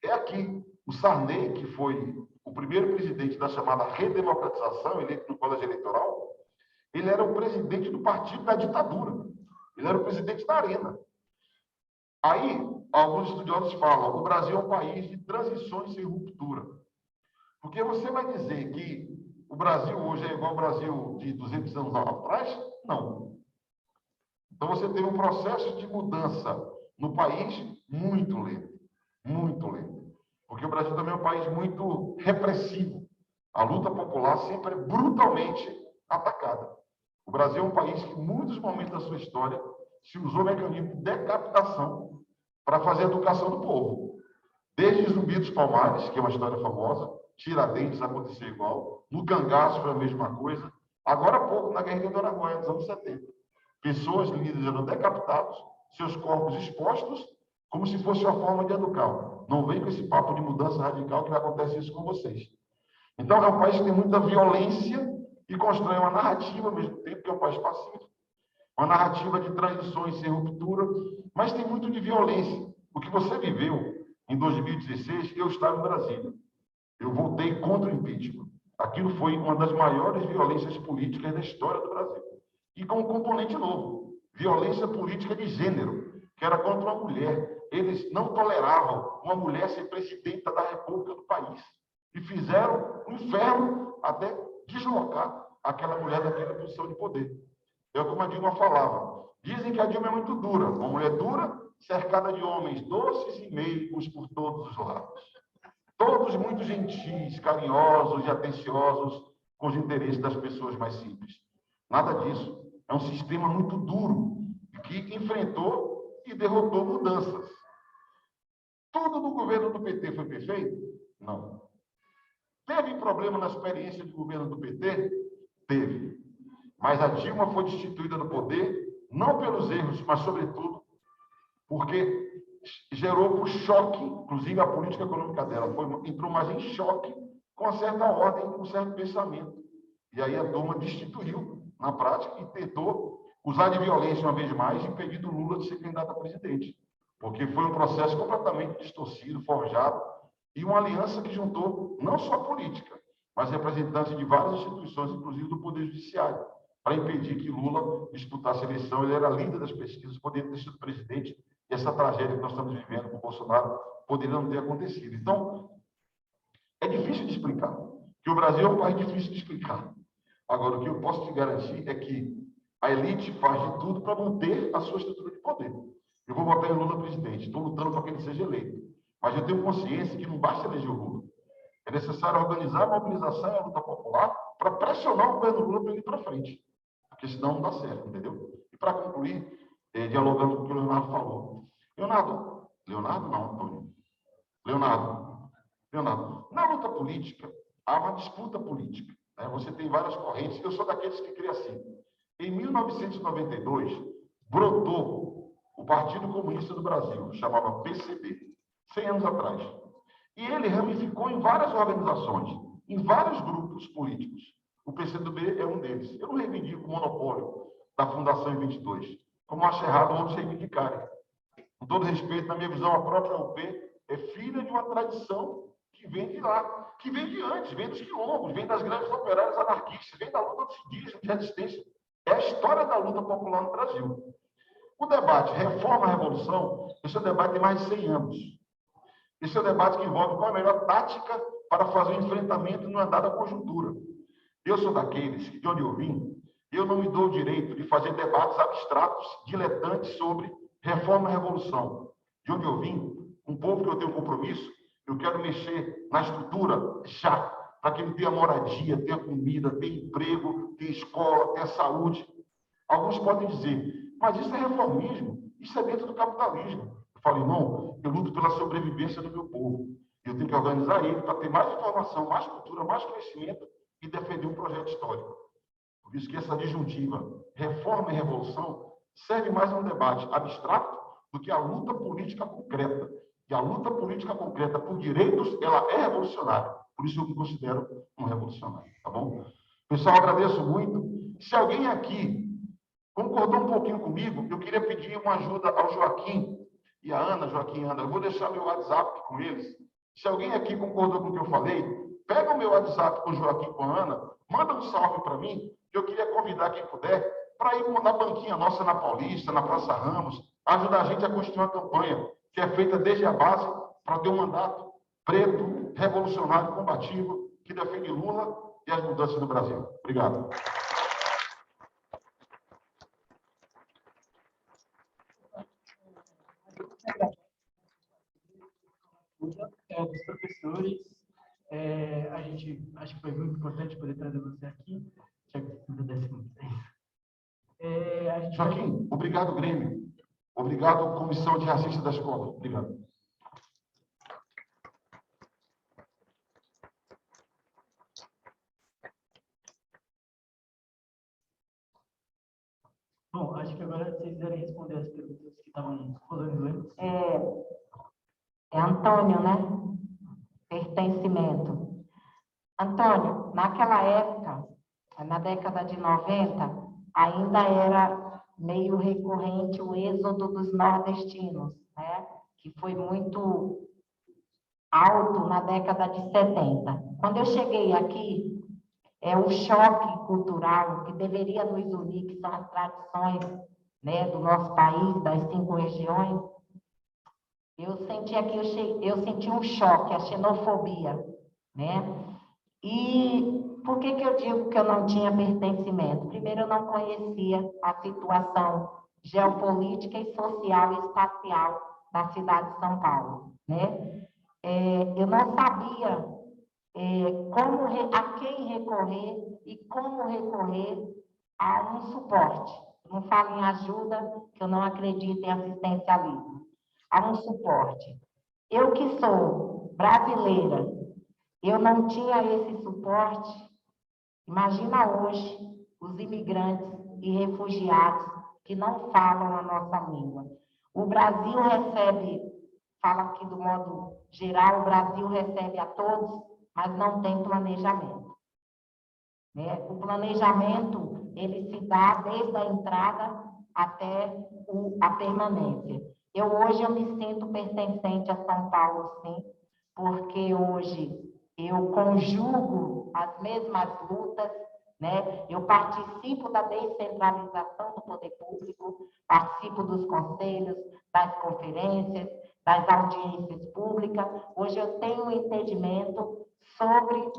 é aqui. O Sarney, que foi o primeiro presidente da chamada redemocratização, eleito no colégio eleitoral, ele era o presidente do partido da ditadura. Ele era o presidente da Arena. Aí, alguns estudiosos falam, o Brasil é um país de transições sem ruptura. Porque você vai dizer que o Brasil hoje é igual ao Brasil de 200 anos atrás? Não. Então, você teve um processo de mudança no país muito lento, muito lento. Porque o Brasil também é um país muito repressivo. A luta popular sempre é brutalmente atacada. O Brasil é um país que, em muitos momentos da sua história, se usou mecanismo de decapitação para fazer a educação do povo. Desde Zumbi dos Palmares, que é uma história famosa, Tiradentes aconteceu igual, no Cangaço foi a mesma coisa, agora há pouco, na Guerrilha do Araguaia, nos anos 70. Pessoas, líderes, eram decapitados, seus corpos expostos, como se fosse uma forma de educar. Não vem com esse papo de mudança radical que vai acontecer isso com vocês. Então, é um país que tem muita violência e constrói uma narrativa ao mesmo tempo, que é um país pacífico, uma narrativa de transições sem ruptura, mas tem muito de violência. O que você viveu em 2016, eu estava em Brasília. Eu votei contra o impeachment. Aquilo foi uma das maiores violências políticas da história do Brasil. E com um componente novo, violência política de gênero, que era contra uma mulher. Eles não toleravam uma mulher ser presidenta da República do país. E fizeram um inferno até deslocar aquela mulher daquela posição de poder. É como a Dilma falava. Dizem que a Dilma é muito dura. Uma mulher dura, cercada de homens doces e meigos por todos os lados. Todos muito gentis, carinhosos e atenciosos com os interesses das pessoas mais simples. Nada disso. É um sistema muito duro que enfrentou e derrotou mudanças. Tudo no governo do PT foi perfeito? Não. Teve problema na experiência de governo do PT? Teve. Mas a Dilma foi destituída do poder, não pelos erros, mas, sobretudo, porque gerou um choque, inclusive a política econômica dela entrou mais em choque com uma certa ordem, com um certo pensamento. E aí a Dilma destituiu, na prática, e tentou usar de violência uma vez mais, impedindo Lula de ser candidato a presidente. Porque foi um processo completamente distorcido, forjado, e uma aliança que juntou não só a política, mas representantes de várias instituições, inclusive do Poder Judiciário, para impedir que Lula disputasse a eleição. Ele era líder das pesquisas, poderia ter sido presidente, e essa tragédia que nós estamos vivendo com o Bolsonaro poderia não ter acontecido. Então, é difícil de explicar, que o Brasil é um país difícil de explicar. Agora, o que eu posso te garantir é que a elite faz de tudo para manter a sua estrutura de poder. Eu vou votar em Lula presidente, estou lutando para que ele seja eleito. Mas eu tenho consciência que não basta eleger o Lula. É necessário organizar a mobilização e a luta popular para pressionar o governo Lula para ele ir para frente. Porque senão não dá certo, entendeu? E para concluir, dialogando com o que o Leonardo falou. Leonardo não, Antônio. Leonardo, na luta política, há uma disputa política. Né? Você tem várias correntes. Eu sou daqueles que creem assim. Em 1992, brotou o Partido Comunista do Brasil, chamava PCB, 100 anos atrás. E ele ramificou em várias organizações, em vários grupos políticos. O PCdoB é um deles. Eu não reivindico o monopólio da Fundação em 22, como acho errado outros reivindicarem. Com todo respeito, na minha visão, a própria UP é filha de uma tradição que vem de lá, que vem de antes, vem dos quilombos, vem das grandes operárias anarquistas, vem da luta do civismo, de resistência. É a história da luta popular no Brasil. O debate reforma-revolução, esse é um debate de mais de 100 anos. Esse é um debate que envolve qual é a melhor tática para fazer o enfrentamento numa dada conjuntura. Eu sou daqueles que, de onde eu vim, eu não me dou o direito de fazer debates abstratos, diletantes sobre reforma e revolução. De onde eu vim, um povo que eu tenho compromisso, eu quero mexer na estrutura já, para que ele tenha moradia, tenha comida, tenha emprego, tenha escola, tenha saúde. Alguns podem dizer, mas isso é reformismo, isso é dentro do capitalismo. Eu falo, irmão, eu luto pela sobrevivência do meu povo. Eu tenho que organizar ele para ter mais informação, mais cultura, mais conhecimento e defender um projeto histórico. Por isso que essa disjuntiva, reforma e revolução, serve mais a um debate abstrato do que a luta política concreta. E a luta política concreta por direitos, ela é revolucionária. Por isso eu me considero um revolucionário, tá bom? Pessoal, agradeço muito. Se alguém aqui concordou um pouquinho comigo, eu queria pedir uma ajuda ao Joaquim e a Ana, Joaquim e Ana. Eu vou deixar meu WhatsApp com eles. Se alguém aqui concordou com o que eu falei, pega o meu WhatsApp com o Joaquim e com a Ana, manda um salve para mim, que eu queria convidar quem puder para ir na banquinha nossa na Paulista, na Praça Ramos, ajudar a gente a construir uma campanha que é feita desde a base para ter um mandato preto, revolucionário, combativo, que defende Lula e as mudanças no Brasil. Obrigado. depois. A gente acho que foi muito importante poder trazer você aqui. Já que você desse muito Joaquim, obrigado, Grêmio. Obrigado, Comissão de Racista da Escola. Obrigado. Bom, acho que agora vocês quiserem responder as perguntas que estavam rolando antes. É Antônio, né? Pertencimento. Antônio, naquela época, na década de 90, ainda era meio recorrente o êxodo dos nordestinos, né? Que foi muito alto na década de 70. Quando eu cheguei aqui, o choque cultural que deveria nos unir, que são as tradições, né, do nosso país, das 5 regiões, eu senti um choque, a xenofobia, né? E por que eu digo que eu não tinha pertencimento? Primeiro, eu não conhecia a situação geopolítica e social e espacial da cidade de São Paulo, né? Eu não sabia a quem recorrer e como recorrer a um suporte. Não falo em ajuda, que eu não acredito em assistencialismo. A um suporte. Eu que sou brasileira, eu não tinha esse suporte. Imagina hoje os imigrantes e refugiados que não falam a nossa língua. O Brasil recebe, fala aqui do modo geral, o Brasil recebe a todos, mas não tem planejamento. Né? O planejamento, ele se dá desde a entrada até a permanência. Hoje eu me sinto pertencente a São Paulo, sim, porque hoje eu conjugo as mesmas lutas, né? Eu participo da descentralização do poder público, participo dos conselhos, das conferências, das audiências públicas. Hoje eu tenho um entendimento sobre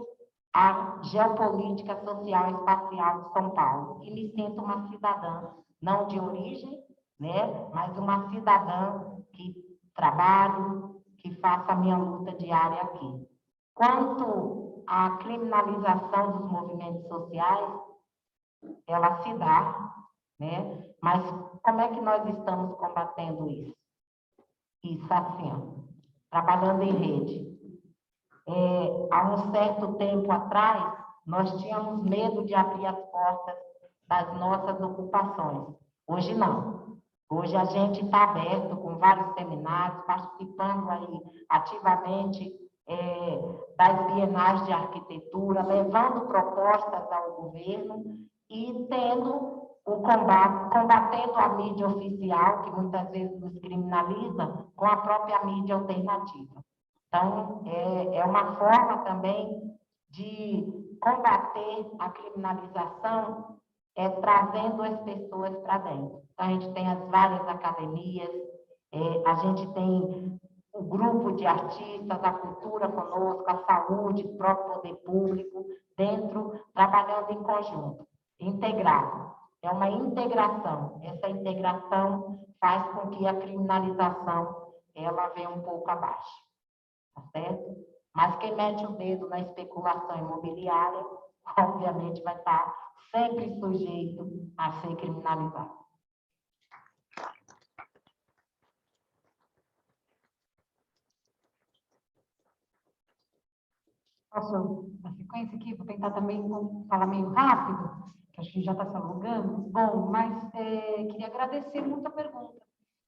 a geopolítica social e espacial de São Paulo e me sinto uma cidadã, não de origem, né, mas uma cidadã que trabalho, que faça a minha luta diária aqui. Quanto à criminalização dos movimentos sociais, ela se dá, né, mas como é que nós estamos combatendo isso? Isso assim, ó, trabalhando em rede. Há um certo tempo atrás, nós tínhamos medo de abrir as portas das nossas ocupações. Hoje não. Hoje a gente está aberto com vários seminários, participando aí ativamente das bienais de arquitetura, levando propostas ao governo e tendo o combate, combatendo a mídia oficial, que muitas vezes nos criminaliza, com a própria mídia alternativa. Então, é uma forma também de combater a criminalização, trazendo as pessoas para dentro. Então, a gente tem as várias academias, a gente tem o grupo de artistas, a cultura conosco, a saúde, o próprio poder público, dentro, trabalhando em conjunto, integrado. É uma integração. Essa integração faz com que a criminalização ela venha um pouco abaixo. Tá certo? Mas quem mete o dedo na especulação imobiliária, obviamente, vai estar sempre sujeito a ser criminalizado. Posso, na sequência aqui, vou tentar também falar meio rápido, que acho que já está se alongando. Bom, mas queria agradecer muito a pergunta,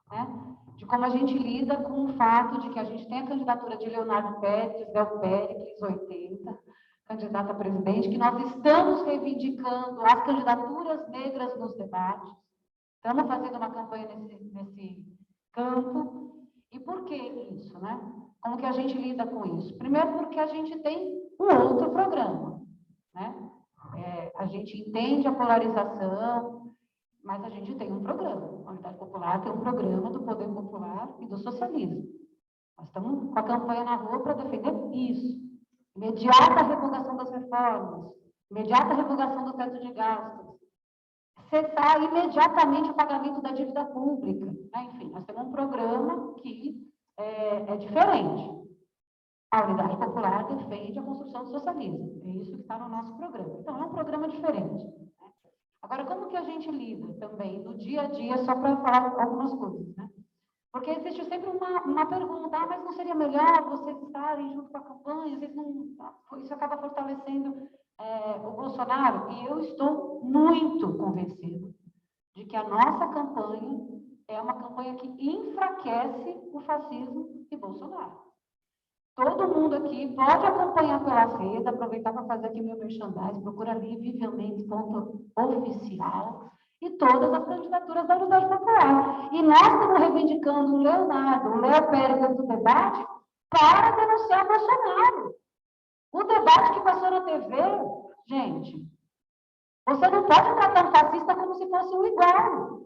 né? De como a gente lida com o fato de que a gente tem a candidatura de Leonardo Pérez, Del Péricles, 80, candidato a presidente, que nós estamos reivindicando as candidaturas negras nos debates, estamos fazendo uma campanha nesse campo. E por que isso, né? Como que a gente lida com isso? Primeiro porque a gente tem um outro programa, né? A gente entende a polarização, mas a gente tem um programa. A Unidade Popular tem um programa do Poder Popular e do socialismo. Nós estamos com a campanha na rua para defender isso. Imediata revogação das reformas, imediata revogação do teto de gastos, cessar imediatamente o pagamento da dívida pública. Né? Enfim, nós temos um programa que é diferente. A Unidade Popular defende a construção do socialismo. É isso que está no nosso programa. Então, é um programa diferente. Agora, como que a gente lida também no dia a dia, só para falar algumas coisas, né? Porque existe sempre uma pergunta, mas não seria melhor vocês estarem junto com a campanha? Vocês não, isso acaba fortalecendo o Bolsonaro? E eu estou muito convencida de que a nossa campanha é uma campanha que enfraquece o fascismo e Bolsonaro. Todo mundo aqui pode acompanhar pelas redes, aproveitar para fazer aqui meu merchandising, procura ali viviamente.oficial e todas as candidaturas da Unidade Popular. E nós estamos reivindicando o Leonardo, o Léo Pérez do debate para denunciar Bolsonaro. O debate que passou na TV, gente, você não pode tratar um fascista como se fosse um igual.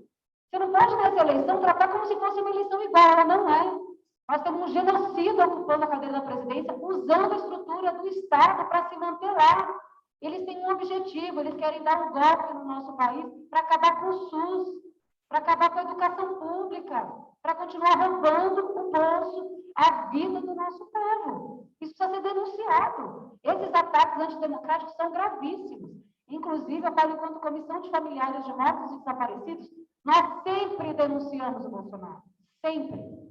Você não pode, nessa eleição, tratar como se fosse uma eleição igual, ela não é. Nós temos um genocida ocupando a cadeira da presidência, usando a estrutura do Estado para se manter lá. Eles têm um objetivo, eles querem dar um golpe no nosso país para acabar com o SUS, para acabar com a educação pública, para continuar roubando o bolso, a vida do nosso povo. Isso precisa ser denunciado. Esses ataques antidemocráticos são gravíssimos. Inclusive, eu falo enquanto Comissão de Familiares de Mortos e Desaparecidos, nós sempre denunciamos o Bolsonaro. Sempre.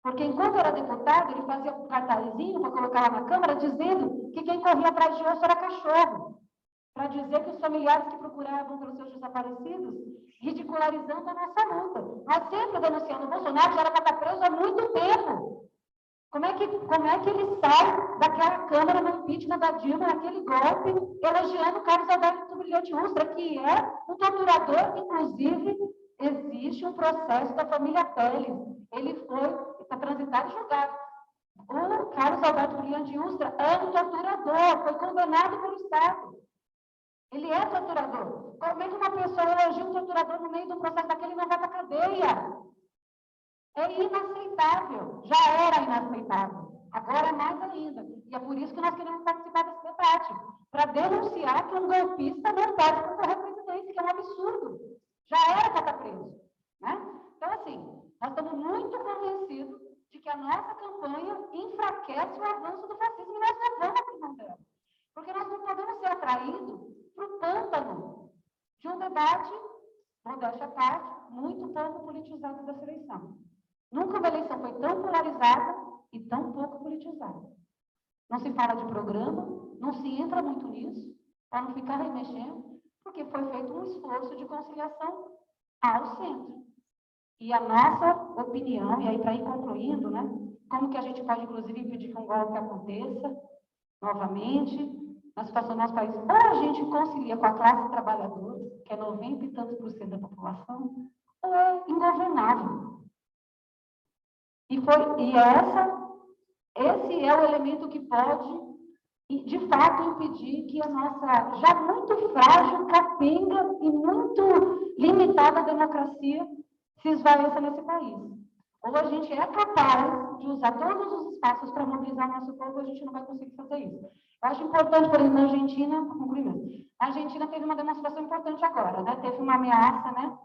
Porque enquanto era deputado, ele fazia um cartazinho para colocar lá na Câmara, dizendo que quem corria atrás de osso era cachorro. Para dizer que os familiares que procuravam pelos seus desaparecidos, ridicularizando a nossa luta. Nós sempre denunciando o Bolsonaro, já era para estar preso há muito tempo. Como é que ele sai daquela Câmara no impeachment da Dilma, naquele golpe, elogiando o Carlos Alberto Brilhante Ustra, que é um torturador, inclusive, existe um processo da família Telles. Ele está transitado e julgado. O Carlos Alberto Brilhante Ustra é um torturador, foi condenado pelo Estado. Ele é torturador. Como é que uma pessoa elogia um torturador no meio do processo daquele e não vai para a cadeia? É inaceitável. Já era inaceitável. Agora é mais ainda. E é por isso que nós queremos participar desse debate. Para denunciar que um golpista não pode concorrer à presidência, que é um absurdo. Já era para estar preso. Né? Então, assim, nós estamos muito convencidos de que a nossa campanha enfraquece o avanço do fascismo e nós não vamos abrir mão dela. Porque nós não podemos ser atraídos para o pântano de um debate, modéstia à parte, muito pouco politizado dessa eleição. Nunca uma eleição foi tão polarizada e tão pouco politizada. Não se fala de programa, não se entra muito nisso, para não ficar remexendo, porque foi feito um esforço de conciliação ao centro. E a nossa opinião, e aí para ir concluindo, né, como que a gente pode, inclusive, impedir que um golpe aconteça novamente, na situação do nosso país, ou a gente concilia com a classe trabalhadora, que é 90 e tantos % da população, ou é ingovernável. Esse é o elemento que pode, de fato, impedir que a nossa já muito frágil, capenga e muito limitada democracia se esvaeça nesse país. Ou a gente é capaz de usar todos os espaços para mobilizar nosso povo, ou a gente não vai conseguir fazer isso. Eu acho importante, por exemplo, na Argentina, a Argentina teve uma demonstração importante agora, né? Teve uma ameaça, né?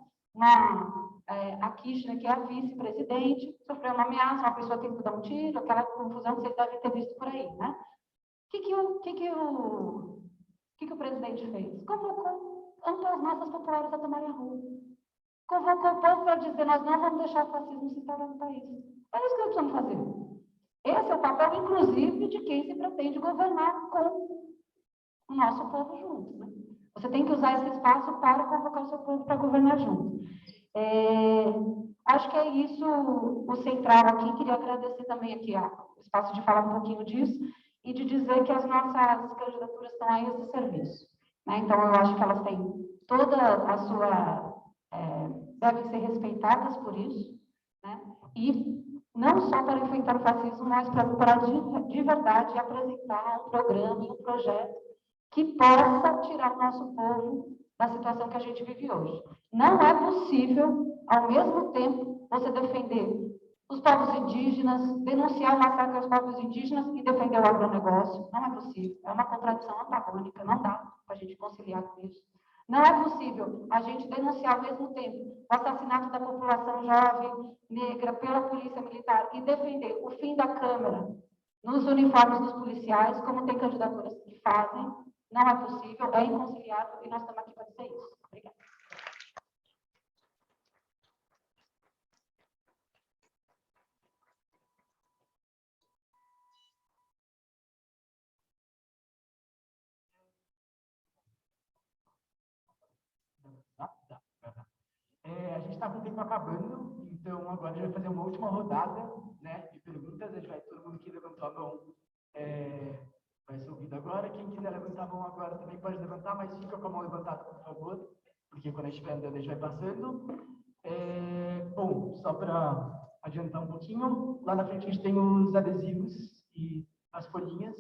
A Kirchner, que é a vice-presidente, sofreu uma ameaça, uma pessoa teve que dar um tiro, aquela confusão que vocês devem ter visto por aí, né? O que o presidente fez? Convocou as massas populares a tomarem a rua. Convocou o povo para dizer, nós não vamos deixar o fascismo se instalar no país. É isso que nós precisamos fazer. Esse é o papel, inclusive, de quem se pretende governar com o nosso povo junto, né? Você tem que usar esse espaço para convocar o seu povo para governar junto. Acho que é isso o central aqui. Queria agradecer também aqui o espaço de falar um pouquinho disso e de dizer que as nossas candidaturas estão aí a serviço. Né? Então, eu acho que elas têm toda a sua... devem ser respeitadas por isso, né? E não só para enfrentar o fascismo, mas para de verdade apresentar um programa e um projeto que possa tirar o nosso povo da situação que a gente vive hoje. Não é possível, ao mesmo tempo, você defender os povos indígenas, denunciar o massacre aos povos indígenas e defender o agronegócio. Não é possível. É uma contradição antagônica, não dá para a gente conciliar com isso. Não é possível a gente denunciar ao mesmo tempo o assassinato da população jovem negra pela polícia militar e defender o fim da Câmara nos uniformes dos policiais, como tem candidaturas que fazem, não é possível, é inconciliável e nós estamos aqui para dizer isso. Obrigada. A gente está com o tempo acabando, então agora a gente vai fazer uma última rodada, né, de perguntas. A gente vai, todo mundo que levantou a mão vai ser ouvido agora. Quem quiser levantar a mão agora também pode levantar, mas fica com a mão levantada, por favor, porque quando a gente estiver andando a gente vai passando. Bom, só para adiantar um pouquinho, lá na frente a gente tem os adesivos e as folhinhas.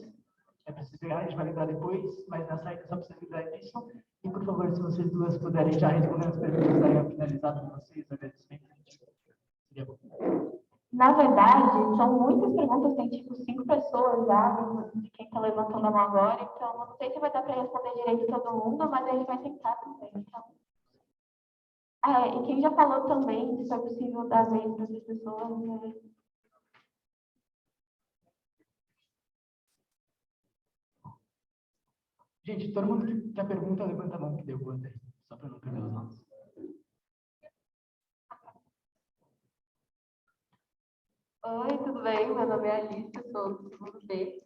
É preciso pegar, a gente vai lembrar depois, mas na saída só precisa lembrar disso. E, por favor, se vocês duas puderem já responder as perguntas, aí eu finalizar com vocês, agradecimento. Seria bom. Na verdade, são muitas perguntas, tem tipo 5 pessoas já, de quem está levantando a mão agora, então não sei se vai dar para responder direito todo mundo, mas a gente vai tentar também. Então. E quem já falou também, se é possível dar vez para outras pessoas, né? Gente, todo mundo que quer pergunta, levanta a mão que deu conta aí, só para não perder os nomes. Oi, tudo bem? Meu nome é Alice, eu sou do segundo B.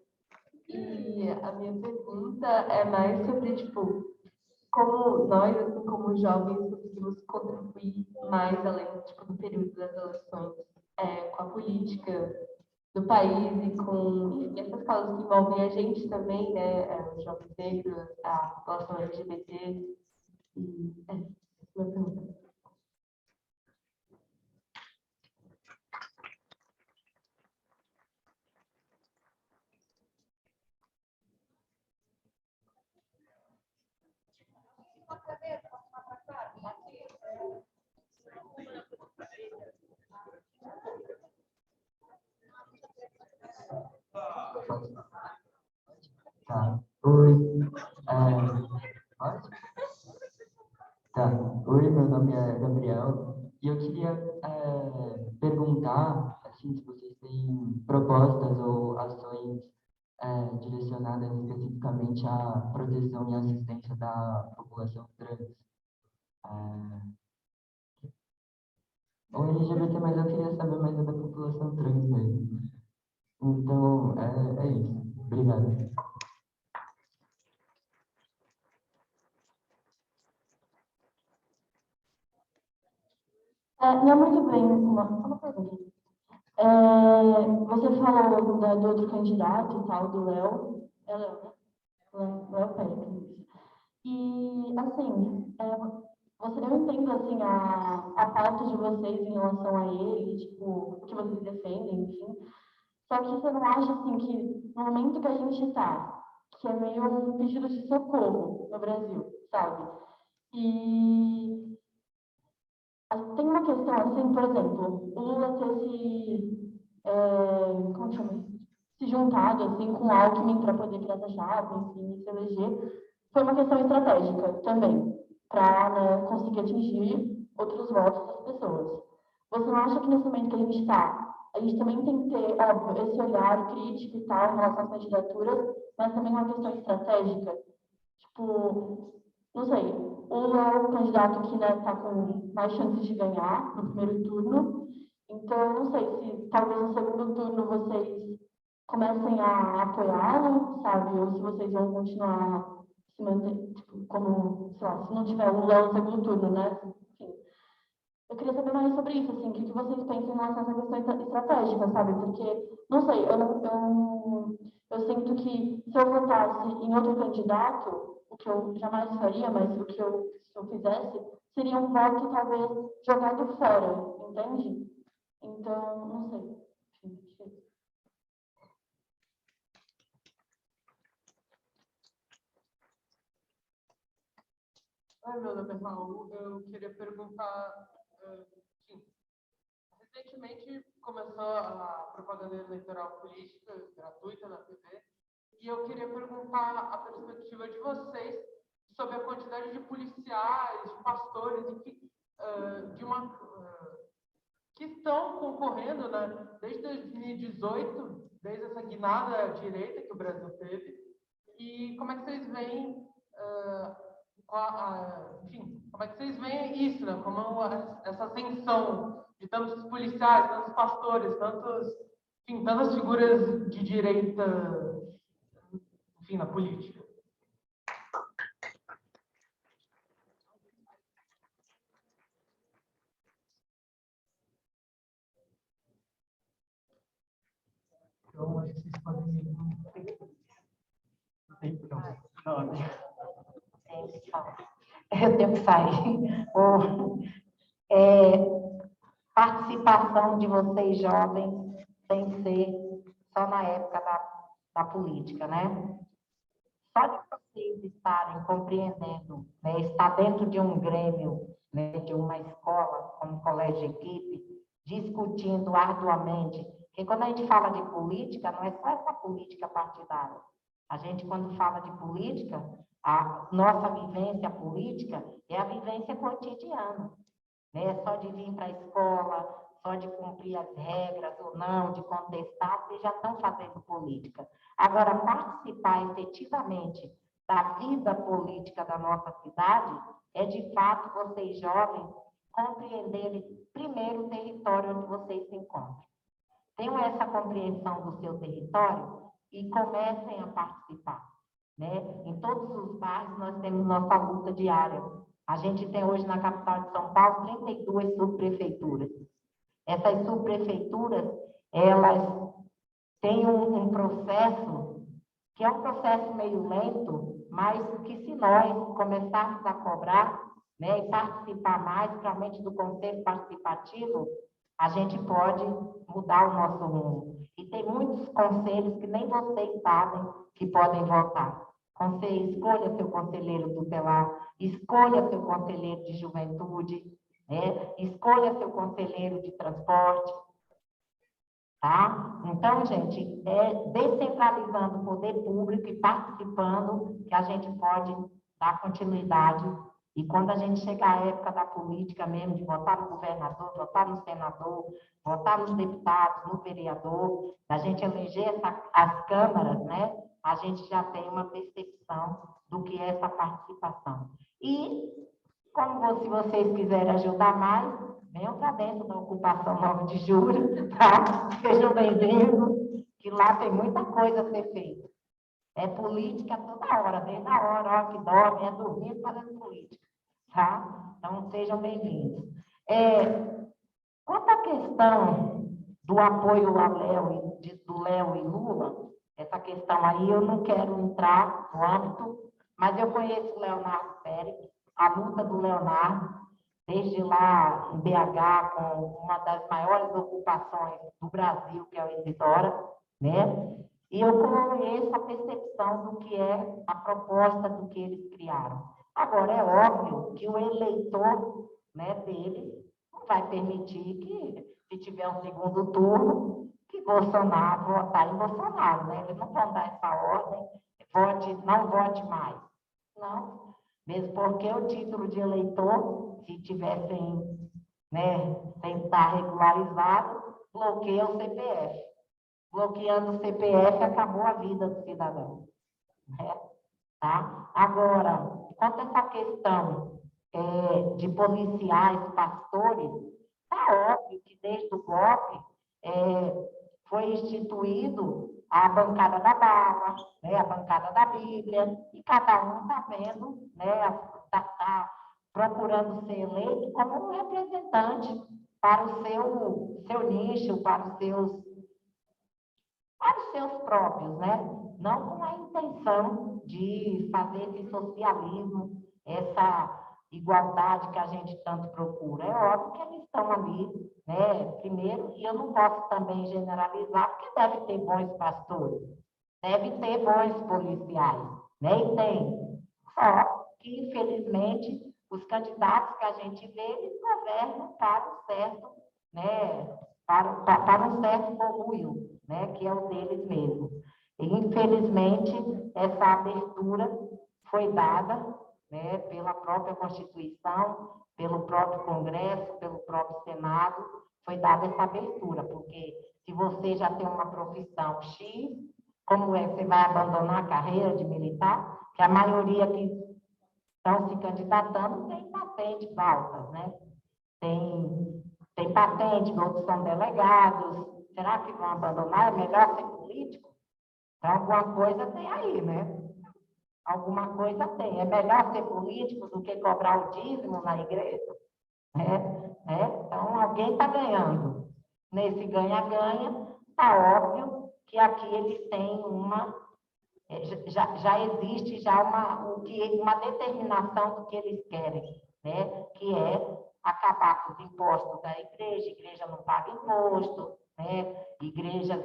E a minha pergunta é mais sobre, tipo, como nós, assim, como jovens, conseguimos contribuir mais além, tipo, do período das eleições, com a política do país e com, enfim, essas causas que envolvem a gente também, né, os jovens negros, a população LGBT. E essa é a minha pergunta. Tá. Oi. Pode? Tá. Oi, meu nome é Gabriel. E eu queria perguntar, assim, se vocês têm propostas ou ações direcionadas especificamente à proteção e assistência da população trans. Ou LGBT, mas eu queria saber mais da população trans mesmo. Então, é isso. Obrigado. Não, muito bem, uma pergunta. Você falou do outro candidato e tal, do Léo. É Léo, né? Léo Pérez. E, assim, eu entendo, assim, a pauta de vocês em relação a ele, tipo, o que vocês defendem, enfim. Só que você não acha, assim, que no momento que a gente está, que é meio um pedido de socorro no Brasil, sabe? E tem uma questão, assim, por exemplo, o Lula ter como chama isso? Se juntado, assim, com o Alckmin para poder criar essa chapa, enfim, se eleger, foi uma questão estratégica também, para, né, conseguir atingir outros votos das pessoas. Você não acha que nesse momento que a gente está, a gente também tem que ter, óbvio, esse olhar crítico e tal, em relação às candidaturas, mas também uma questão estratégica? Tipo, não sei, o Lula é o candidato que, né, está com mais chances de ganhar no primeiro turno, então eu não sei se talvez no segundo turno vocês comecem a apoiá-lo, sabe, ou se vocês vão continuar se manter, tipo, como, sei lá, se não tiver o Lula no segundo turno, né, enfim. Eu queria saber mais sobre isso, assim, o que vocês pensam em relação a essa questão estratégica, sabe, porque, não sei, eu sinto que se eu votasse em outro candidato, o que eu jamais faria, mas se eu fizesse, seria um voto talvez jogado fora, entende? Então, não sei. Enfim. Oi, meu nome é Raul. Eu queria perguntar, recentemente começou a propaganda eleitoral política gratuita na TV, e eu queria perguntar a perspectiva de vocês sobre a quantidade de policiais, de pastores, enfim, que estão concorrendo, né, desde 2018, desde essa guinada à direita que o Brasil teve, e como é que vocês veem, enfim, como é que vocês veem isso, né, como essa ascensão de tantos policiais, tantos pastores, tantas figuras de direita, enfim, na política? Então, acho que vocês podem... Eu tenho que sair. Participação de vocês jovens tem que ser só na época da política, né? Só de vocês estarem compreendendo, né, estar dentro de um grêmio, né, de uma escola, como colégio de equipe, discutindo arduamente, porque quando a gente fala de política, não é só essa política partidária. A gente, quando fala de política, a nossa vivência política é a vivência cotidiana, né? Só de vir para a escola, só de cumprir as regras ou não, de contestar, vocês já estão fazendo política. Agora, participar efetivamente da vida política da nossa cidade é, de fato, vocês jovens compreenderem primeiro o território onde vocês se encontram. Tenham essa compreensão do seu território e comecem a participar, né? Em todos os bairros nós temos nossa luta diária. A gente tem hoje na capital de São Paulo 32 subprefeituras. Essas subprefeituras, elas têm um processo que é um processo meio lento, mas que se nós começarmos a cobrar, né, e participar mais, principalmente do conselho participativo, a gente pode mudar o nosso rumo. E tem muitos conselhos que nem vocês sabem que podem votar. Conselho, escolha seu conselheiro tutelar, escolha seu conselheiro de juventude, né? Escolha seu conselheiro de transporte, tá? Então, gente, descentralizando o poder público e participando que a gente pode dar continuidade. E quando a gente chegar à época da política mesmo, de votar no governador, votar no senador, votar nos deputados, no vereador, a gente eleger as câmaras, né? A gente já tem uma percepção do que é essa participação. E, se vocês quiserem ajudar mais, venham para dentro da ocupação 9 de julho, tá? Sejam bem-vindos, que lá tem muita coisa a ser feita. É política toda hora, desde a hora que dorme, é dormindo fazendo política, tá? Então, sejam bem-vindos. Quanto à questão do apoio ao do Léo e Lula, essa questão aí eu não quero entrar no âmbito, mas eu conheço o Leonardo Pérez, a luta do Leonardo, desde lá em BH, com uma das maiores ocupações do Brasil, que é o Isidora, né? E eu conheço a percepção do que é a proposta do que eles criaram. Agora, é óbvio que o eleitor, né, deles não vai permitir que, se tiver um segundo turno, que Bolsonaro votar em Bolsonaro, né? Eles não vão dar essa ordem, não vote mais. Não, mesmo porque o título de eleitor, se tivessem, né, sem estar regularizado, bloqueia o CPF. Bloqueando o CPF, acabou a vida do cidadão, né? Tá? Agora, quanto a essa questão de policiais, pastores, está óbvio que desde o golpe foi instituído a bancada da bala, né, a bancada da Bíblia, e cada um está vendo, né, tá procurando ser eleito como um representante para o seu nicho, para os seus próprios, né? Não com a intenção de fazer esse socialismo, essa igualdade que a gente tanto procura. É óbvio que eles estão ali, né? Primeiro, e eu não posso também generalizar, porque deve ter bons pastores, deve ter bons policiais, né? E tem. Só que, infelizmente, os candidatos que a gente vê, eles governam para um certo, né? Para um certo conluio, né, que é o deles mesmos. E, infelizmente, essa abertura foi dada, né, pela própria Constituição, pelo próprio Congresso, pelo próprio Senado, foi dada essa abertura, porque se você já tem uma profissão X, como é que você vai abandonar a carreira de militar? Que a maioria que estão se candidatando tem patentes altas, né? Tem patente, outros são delegados. Será que vão abandonar? É melhor ser político? Então, alguma coisa tem aí, né? Alguma coisa tem. É melhor ser político do que cobrar o dízimo na igreja? Então, alguém está ganhando. Nesse ganha-ganha, está óbvio que aqui eles têm já existe já uma determinação do que eles querem, né? Que é acabar com os impostos da igreja. A igreja não paga imposto, né? Igreja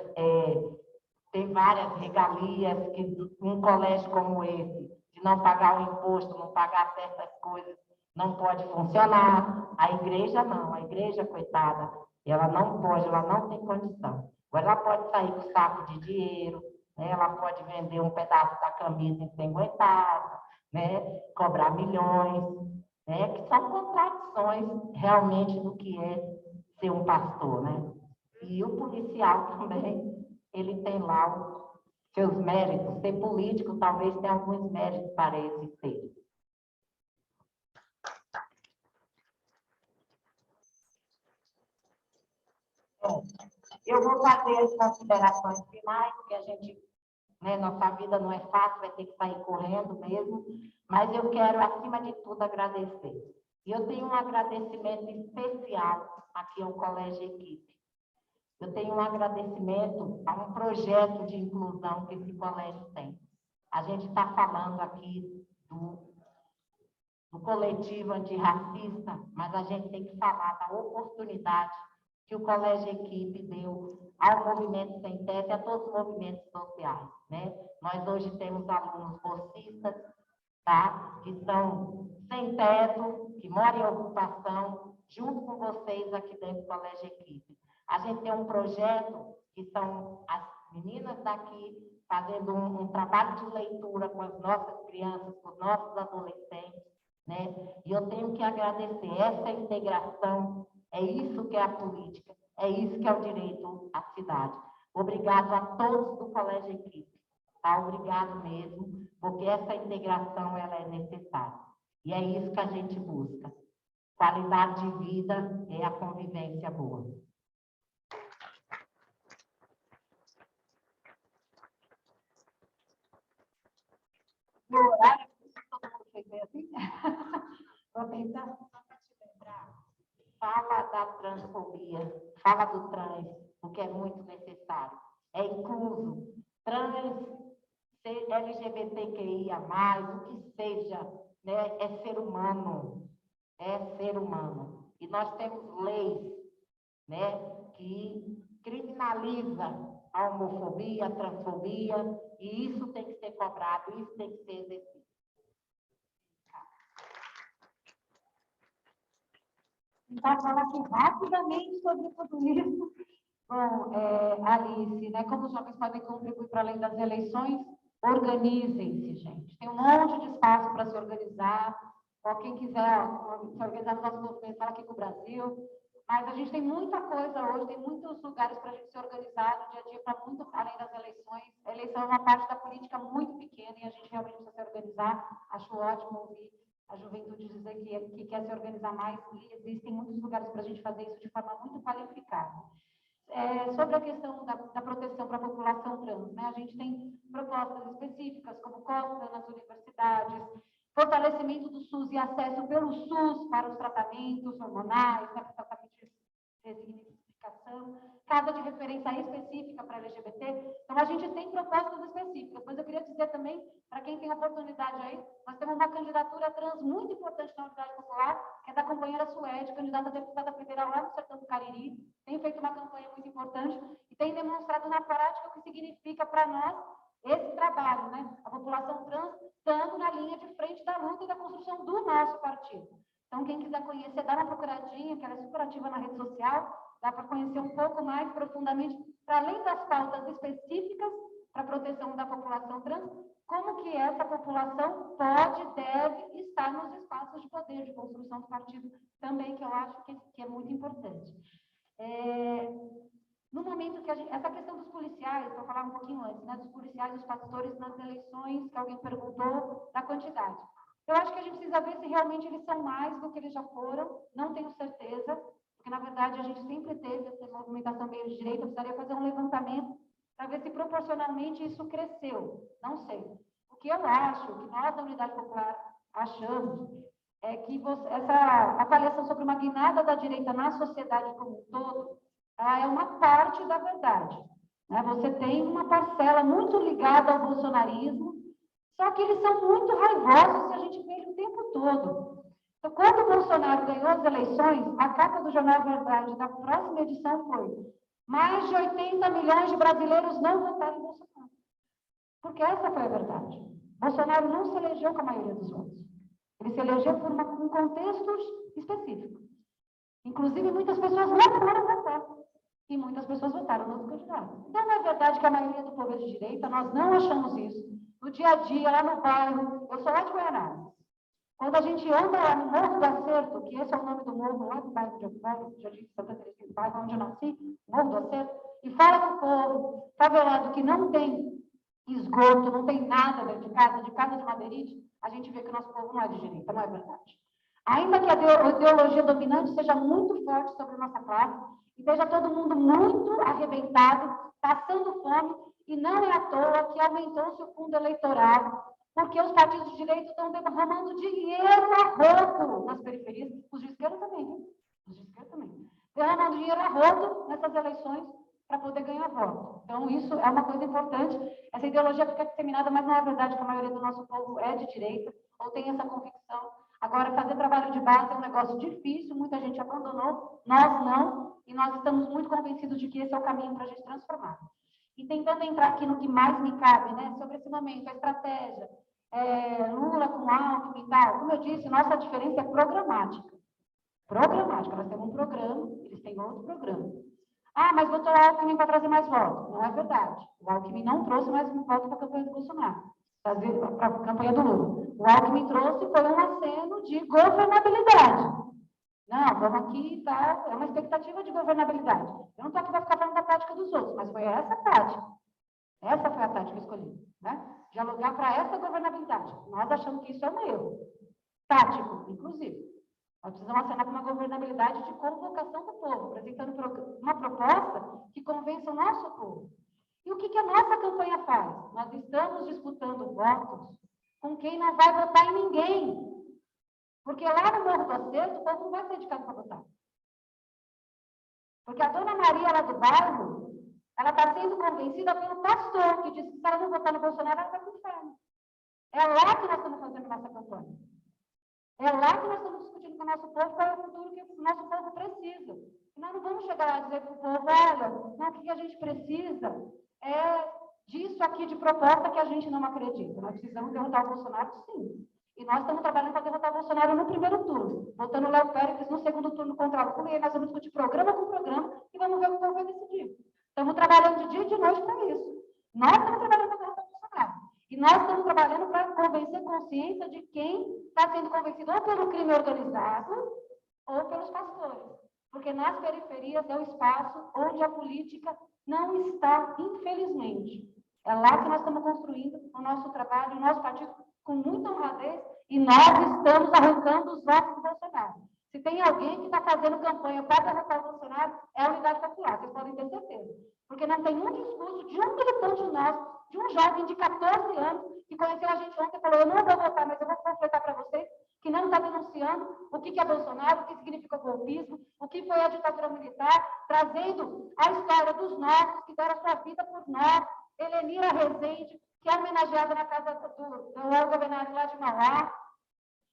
tem várias regalias que um colégio como esse, se não pagar o imposto, não pagar certas coisas, não pode funcionar. A igreja não, a igreja, coitada, ela não pode, ela não tem condição. Agora ela pode sair com saco de dinheiro, né? Ela pode vender um pedaço da camisa ensanguentada, né? Cobrar milhões, né? Que são contradições realmente do que é ser um pastor, né? E o policial também, ele tem lá os seus méritos. Ser político talvez tenha alguns méritos para esse ser. Eu vou fazer as considerações finais, porque a gente, né, nossa vida não é fácil, vai ter que sair correndo mesmo, mas eu quero, acima de tudo, agradecer. E eu tenho um agradecimento especial aqui ao Colégio Equipe. Eu tenho um agradecimento a um projeto de inclusão que esse colégio tem. A gente está falando aqui do coletivo antirracista, mas a gente tem que falar da oportunidade que o Colégio Equipe deu ao Movimento Sem Teto e a todos os movimentos sociais, né? Nós hoje temos alunos bolsistas, tá? Que estão sem teto, que moram em ocupação, junto com vocês aqui dentro do Colégio Equipe. A gente tem um projeto que são as meninas daqui fazendo um trabalho de leitura com as nossas crianças, com os nossos adolescentes, né? E eu tenho que agradecer essa integração. É isso que é a política, é isso que é o direito à cidade. Obrigado a todos do Colégio Equipe, tá? Obrigado mesmo, porque essa integração ela é necessária. E é isso que a gente busca. Qualidade de vida é a convivência boa. No horário, todo mundo foi bem assim? Vou tentar só para te lembrar. Fala da transfobia, fala do trans, o que é muito necessário. É incluso. Trans, LGBTQIA+, o que seja, né, é ser humano. É ser humano. E nós temos leis, né, que criminalizam a homofobia, a transfobia, e isso tem que ser cobrado, isso tem que ser exercido. Então, falar aqui rapidamente sobre tudo isso. Bom, Alice, né, como os jovens podem contribuir para além das eleições? Organizem-se, gente. Tem um monte de espaço para se organizar. Ó, quem quiser se organizar no nosso movimento, fala aqui com o Brasil. Mas a gente tem muita coisa hoje, tem muitos lugares para a gente se organizar no dia a dia, para muito além das eleições. A eleição é uma parte da política muito pequena e a gente realmente precisa se organizar. Acho ótimo ouvir a juventude dizer que quer se organizar mais, e existem muitos lugares para a gente fazer isso de forma muito qualificada. Sobre a questão da proteção para a população trans, né? A gente tem propostas específicas, como cota nas universidades, fortalecimento do SUS e acesso pelo SUS para os tratamentos hormonais, né, para tratamento de resignificação, casa de referência específica para LGBT. Então, a gente tem propostas específicas, mas eu queria dizer também, para quem tem oportunidade aí, nós temos uma candidatura trans muito importante na Unidade Popular, que é da companheira Suede, candidata a deputada federal lá no Sertão do Cariri, tem feito uma campanha muito importante e tem demonstrado na prática o que significa para nós esse trabalho, né? A população trans estando na linha de frente da luta e da construção do nosso partido. Então, quem quiser conhecer, dá uma procuradinha, que ela é super ativa na rede social, dá para conhecer um pouco mais profundamente, para além das pautas específicas para a proteção da população trans, como que essa população pode, deve estar nos espaços de poder, de construção do partido também, que eu acho que é muito importante. No momento que essa questão dos policiais, para falar um pouquinho antes, né, dos policiais e dos pastores nas eleições, que alguém perguntou da quantidade. Eu acho que a gente precisa ver se realmente eles são mais do que eles já foram, não tenho certeza, porque, na verdade, a gente sempre teve essa movimentação meio de direita, eu precisaria fazer um levantamento para ver se proporcionalmente isso cresceu, não sei. O que eu acho, o que nós da Unidade Popular achamos, é que essa avaliação sobre uma guinada da direita na sociedade como um todo, é uma parte da verdade. Né? Você tem uma parcela muito ligada ao bolsonarismo, só que eles são muito raivosos e a gente vê ele o tempo todo. Então, quando o Bolsonaro ganhou as eleições, a capa do Jornal Verdade da próxima edição foi: mais de 80 milhões de brasileiros não votaram em Bolsonaro. Porque essa foi a verdade. Bolsonaro não se elegeu com a maioria dos votos. Ele se elegeu por um contexto específico. Inclusive, muitas pessoas não foram votar. E muitas pessoas votaram no outro candidato. Então, não é verdade que a maioria do povo é de direita, nós não achamos isso. No dia a dia, lá no bairro, eu sou lá de Goiânia. Quando a gente anda lá no Morro do Acerto, que esse é o nome do morro lá do bairro de Ocupado, já disse Santa Teresinha do bairro onde eu nasci, Morro do Acerto, e fala com o povo favelado que não tem esgoto, não tem nada dentro de casa de madeirite, a gente vê que o nosso povo não é de direita, não é verdade. Ainda que a ideologia dominante seja muito forte sobre a nossa classe, e veja todo mundo muito arrebentado, passando fome, e não é à toa que aumentou-se o fundo eleitoral, porque os partidos de direita estão derramando dinheiro a rodo nas periferias, os de esquerda também, viu? Os de esquerda também. Derramando dinheiro a rodo nessas eleições para poder ganhar voto. Então, isso é uma coisa importante. Essa ideologia fica disseminada, mas não é verdade que a maioria do nosso povo é de direita, ou tem essa convicção. Agora, fazer trabalho de base é um negócio difícil, muita gente abandonou, nós não, e nós estamos muito convencidos de que esse é o caminho para a gente transformar. E tentando entrar aqui no que mais me cabe, né, sobre esse momento, a estratégia, Lula com Alckmin e tal, como eu disse, nossa diferença é programática. Programática, nós temos um programa, eles têm outro programa. Ah, mas botou o Alckmin para trazer mais votos. Não é verdade. O Alckmin não trouxe mais votos para a campanha do Bolsonaro, para a campanha do Lula. O Alckmin trouxe foi um aceno de governabilidade. Não, vamos aqui e tal, é uma expectativa de governabilidade. Eu não estou aqui para ficar falando da tática dos outros, mas foi essa a tática. Essa foi a tática escolhida, né? Dialogar para essa governabilidade. Nós achamos que isso é um erro. Tático, inclusive. Nós precisamos acenar com uma governabilidade de convocação do povo, apresentando uma proposta que convença o nosso povo. E o que a nossa campanha faz? Nós estamos disputando votos com quem não vai votar em ninguém. Porque lá no Morro do Acerto, o povo não vai ser indicado para votar. Porque a dona Maria, lá do bairro, ela está sendo convencida pelo pastor, que diz que se ela não votar no Bolsonaro, ela vai para o inferno. É lá que nós estamos fazendo nossa campanha. É lá que nós estamos discutindo com o nosso povo qual é o futuro que o nosso povo precisa. E nós não vamos chegar lá e dizer para o povo, olha, não, o que a gente precisa é disso aqui de proposta que a gente não acredita. Nós precisamos derrotar o Bolsonaro, sim. E nós estamos trabalhando para derrotar o Bolsonaro no primeiro turno, votando o Léo Pérez no segundo turno contra o Lula, e aí nós vamos discutir programa com programa e vamos ver o que o povo vai decidir. Estamos trabalhando de dia e de noite para isso. Nós estamos trabalhando para derrotar o Bolsonaro. E nós estamos trabalhando para convencer consciência de quem está sendo convencido ou pelo crime organizado ou pelos pastores. Porque nas periferias é o espaço onde a política não está, infelizmente. É lá que nós estamos construindo o nosso trabalho, o nosso partido, com muita honradez, e nós estamos arrancando os votos do Bolsonaro. Se tem alguém que está fazendo campanha para derrotar o Bolsonaro, é a Unidade Popular, vocês podem ter certeza. Porque não tem um discurso de um militante nosso, de um jovem de 14 anos, que conheceu a gente ontem e falou, eu não vou votar, mas eu vou completar para vocês, que não está denunciando o que é Bolsonaro, o que significa o golpismo, o que foi a ditadura militar, trazendo a história dos nossos, que deram a sua vida por nós, Helenira Rezende, que é homenageada na casa do Olga Benário lá de Mauá,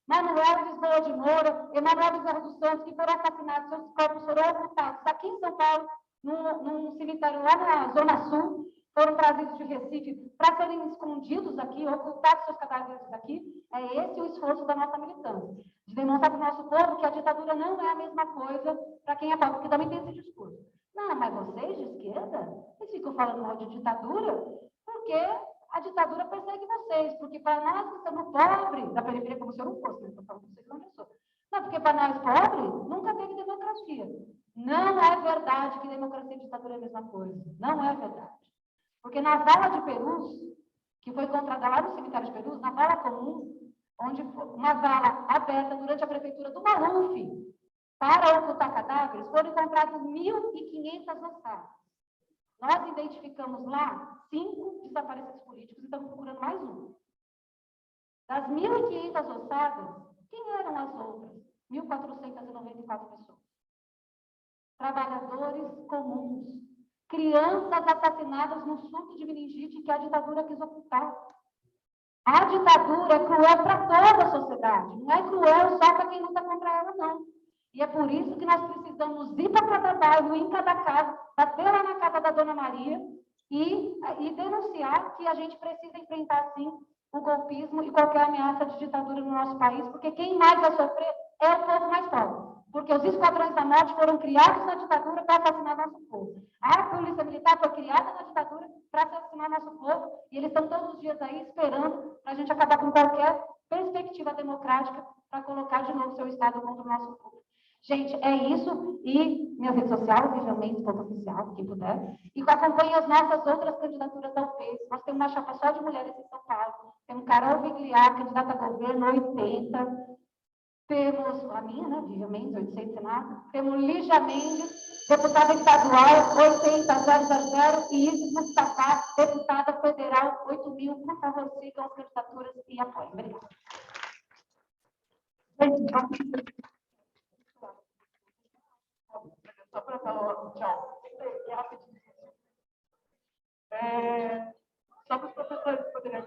Manuel Lisboa de Moura, Emanuel Bezerra dos Santos, que foram assassinados, seus corpos foram ocultados aqui em São Paulo, num cemitério lá na Zona Sul, foram trazidos de Recife para serem escondidos aqui, ocultados seus cadáveres aqui. É esse o esforço da nossa militância, de demonstrar para o nosso povo que a ditadura não é a mesma coisa para quem é pobre, porque também tem esse discurso. Não, mas vocês de esquerda, vocês ficam falando mal de ditadura porque a ditadura persegue vocês, porque para nós que somos pobres, da periferia, como se eu não fosse, né? Estou falando para vocês onde eu sou. Não, porque para nós pobres, nunca teve democracia. Não é verdade que democracia e ditadura é a mesma coisa. Não é verdade. Porque na vala de Perus, que foi encontrada lá no cemitério de Perus, na vala comum, onde foi uma vala aberta durante a prefeitura do Maluf para ocultar cadáveres, foram encontrados 1.500 ossadas. Nós identificamos lá 5 desaparecidos políticos e estamos procurando mais um. Das 1.500 ossadas, quem eram as outras? 1.494 pessoas. Trabalhadores comuns. Crianças assassinadas no surto de meningite que a ditadura quis ocultar. A ditadura é cruel para toda a sociedade. Não é cruel só para quem luta contra ela, não. E é por isso que nós precisamos ir para cada bairro, ir em cada casa, bater lá na casa da Dona Maria e denunciar que a gente precisa enfrentar, sim, o golpismo e qualquer ameaça de ditadura no nosso país, porque quem mais vai sofrer é o povo mais pobre. Porque os esquadrões da morte foram criados na ditadura para assassinar nosso povo. A polícia militar foi criada na ditadura para assassinar nosso povo, e eles estão todos os dias aí esperando para a gente acabar com qualquer perspectiva democrática para colocar de novo seu Estado contra o nosso povo. Gente, é isso. E minha rede social, vivialmente.oficial, quem puder. E acompanhe as nossas outras candidaturas da UP. Nós temos uma chapa só de mulheres em São Paulo. Temos Carol Vigliar, candidata a governo, 80. Temos a minha, né, Vivian Mendes, 800 Senado. Temos Lígia Mendes, deputada estadual, 80000. E Isis Mustafa, deputada federal, 8.000. Por favor, sigam as candidaturas e apoiem. Obrigada. Só para falar, tchau. Só para os professores poderem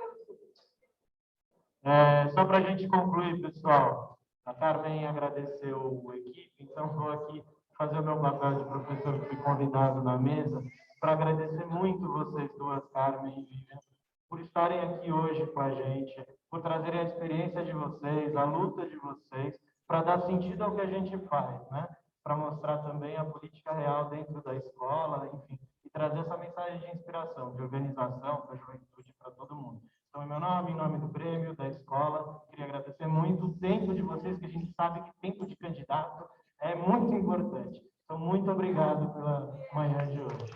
Só para a gente concluir, pessoal, a Carmen agradeceu a equipe, então vou aqui fazer o meu papel de professor que fui convidado na mesa para agradecer muito vocês duas, Carmen e Vivian, por estarem aqui hoje com a gente, por trazerem a experiência de vocês, a luta de vocês, para dar sentido ao que a gente faz, né? Para mostrar também a política real dentro da escola, enfim, e trazer essa mensagem de inspiração, de organização para a juventude, para todo mundo. Então, em meu nome, em nome do prêmio, da escola, queria agradecer muito o tempo de vocês, que a gente sabe que tempo de candidato é muito importante. Então, muito obrigado pela manhã de hoje.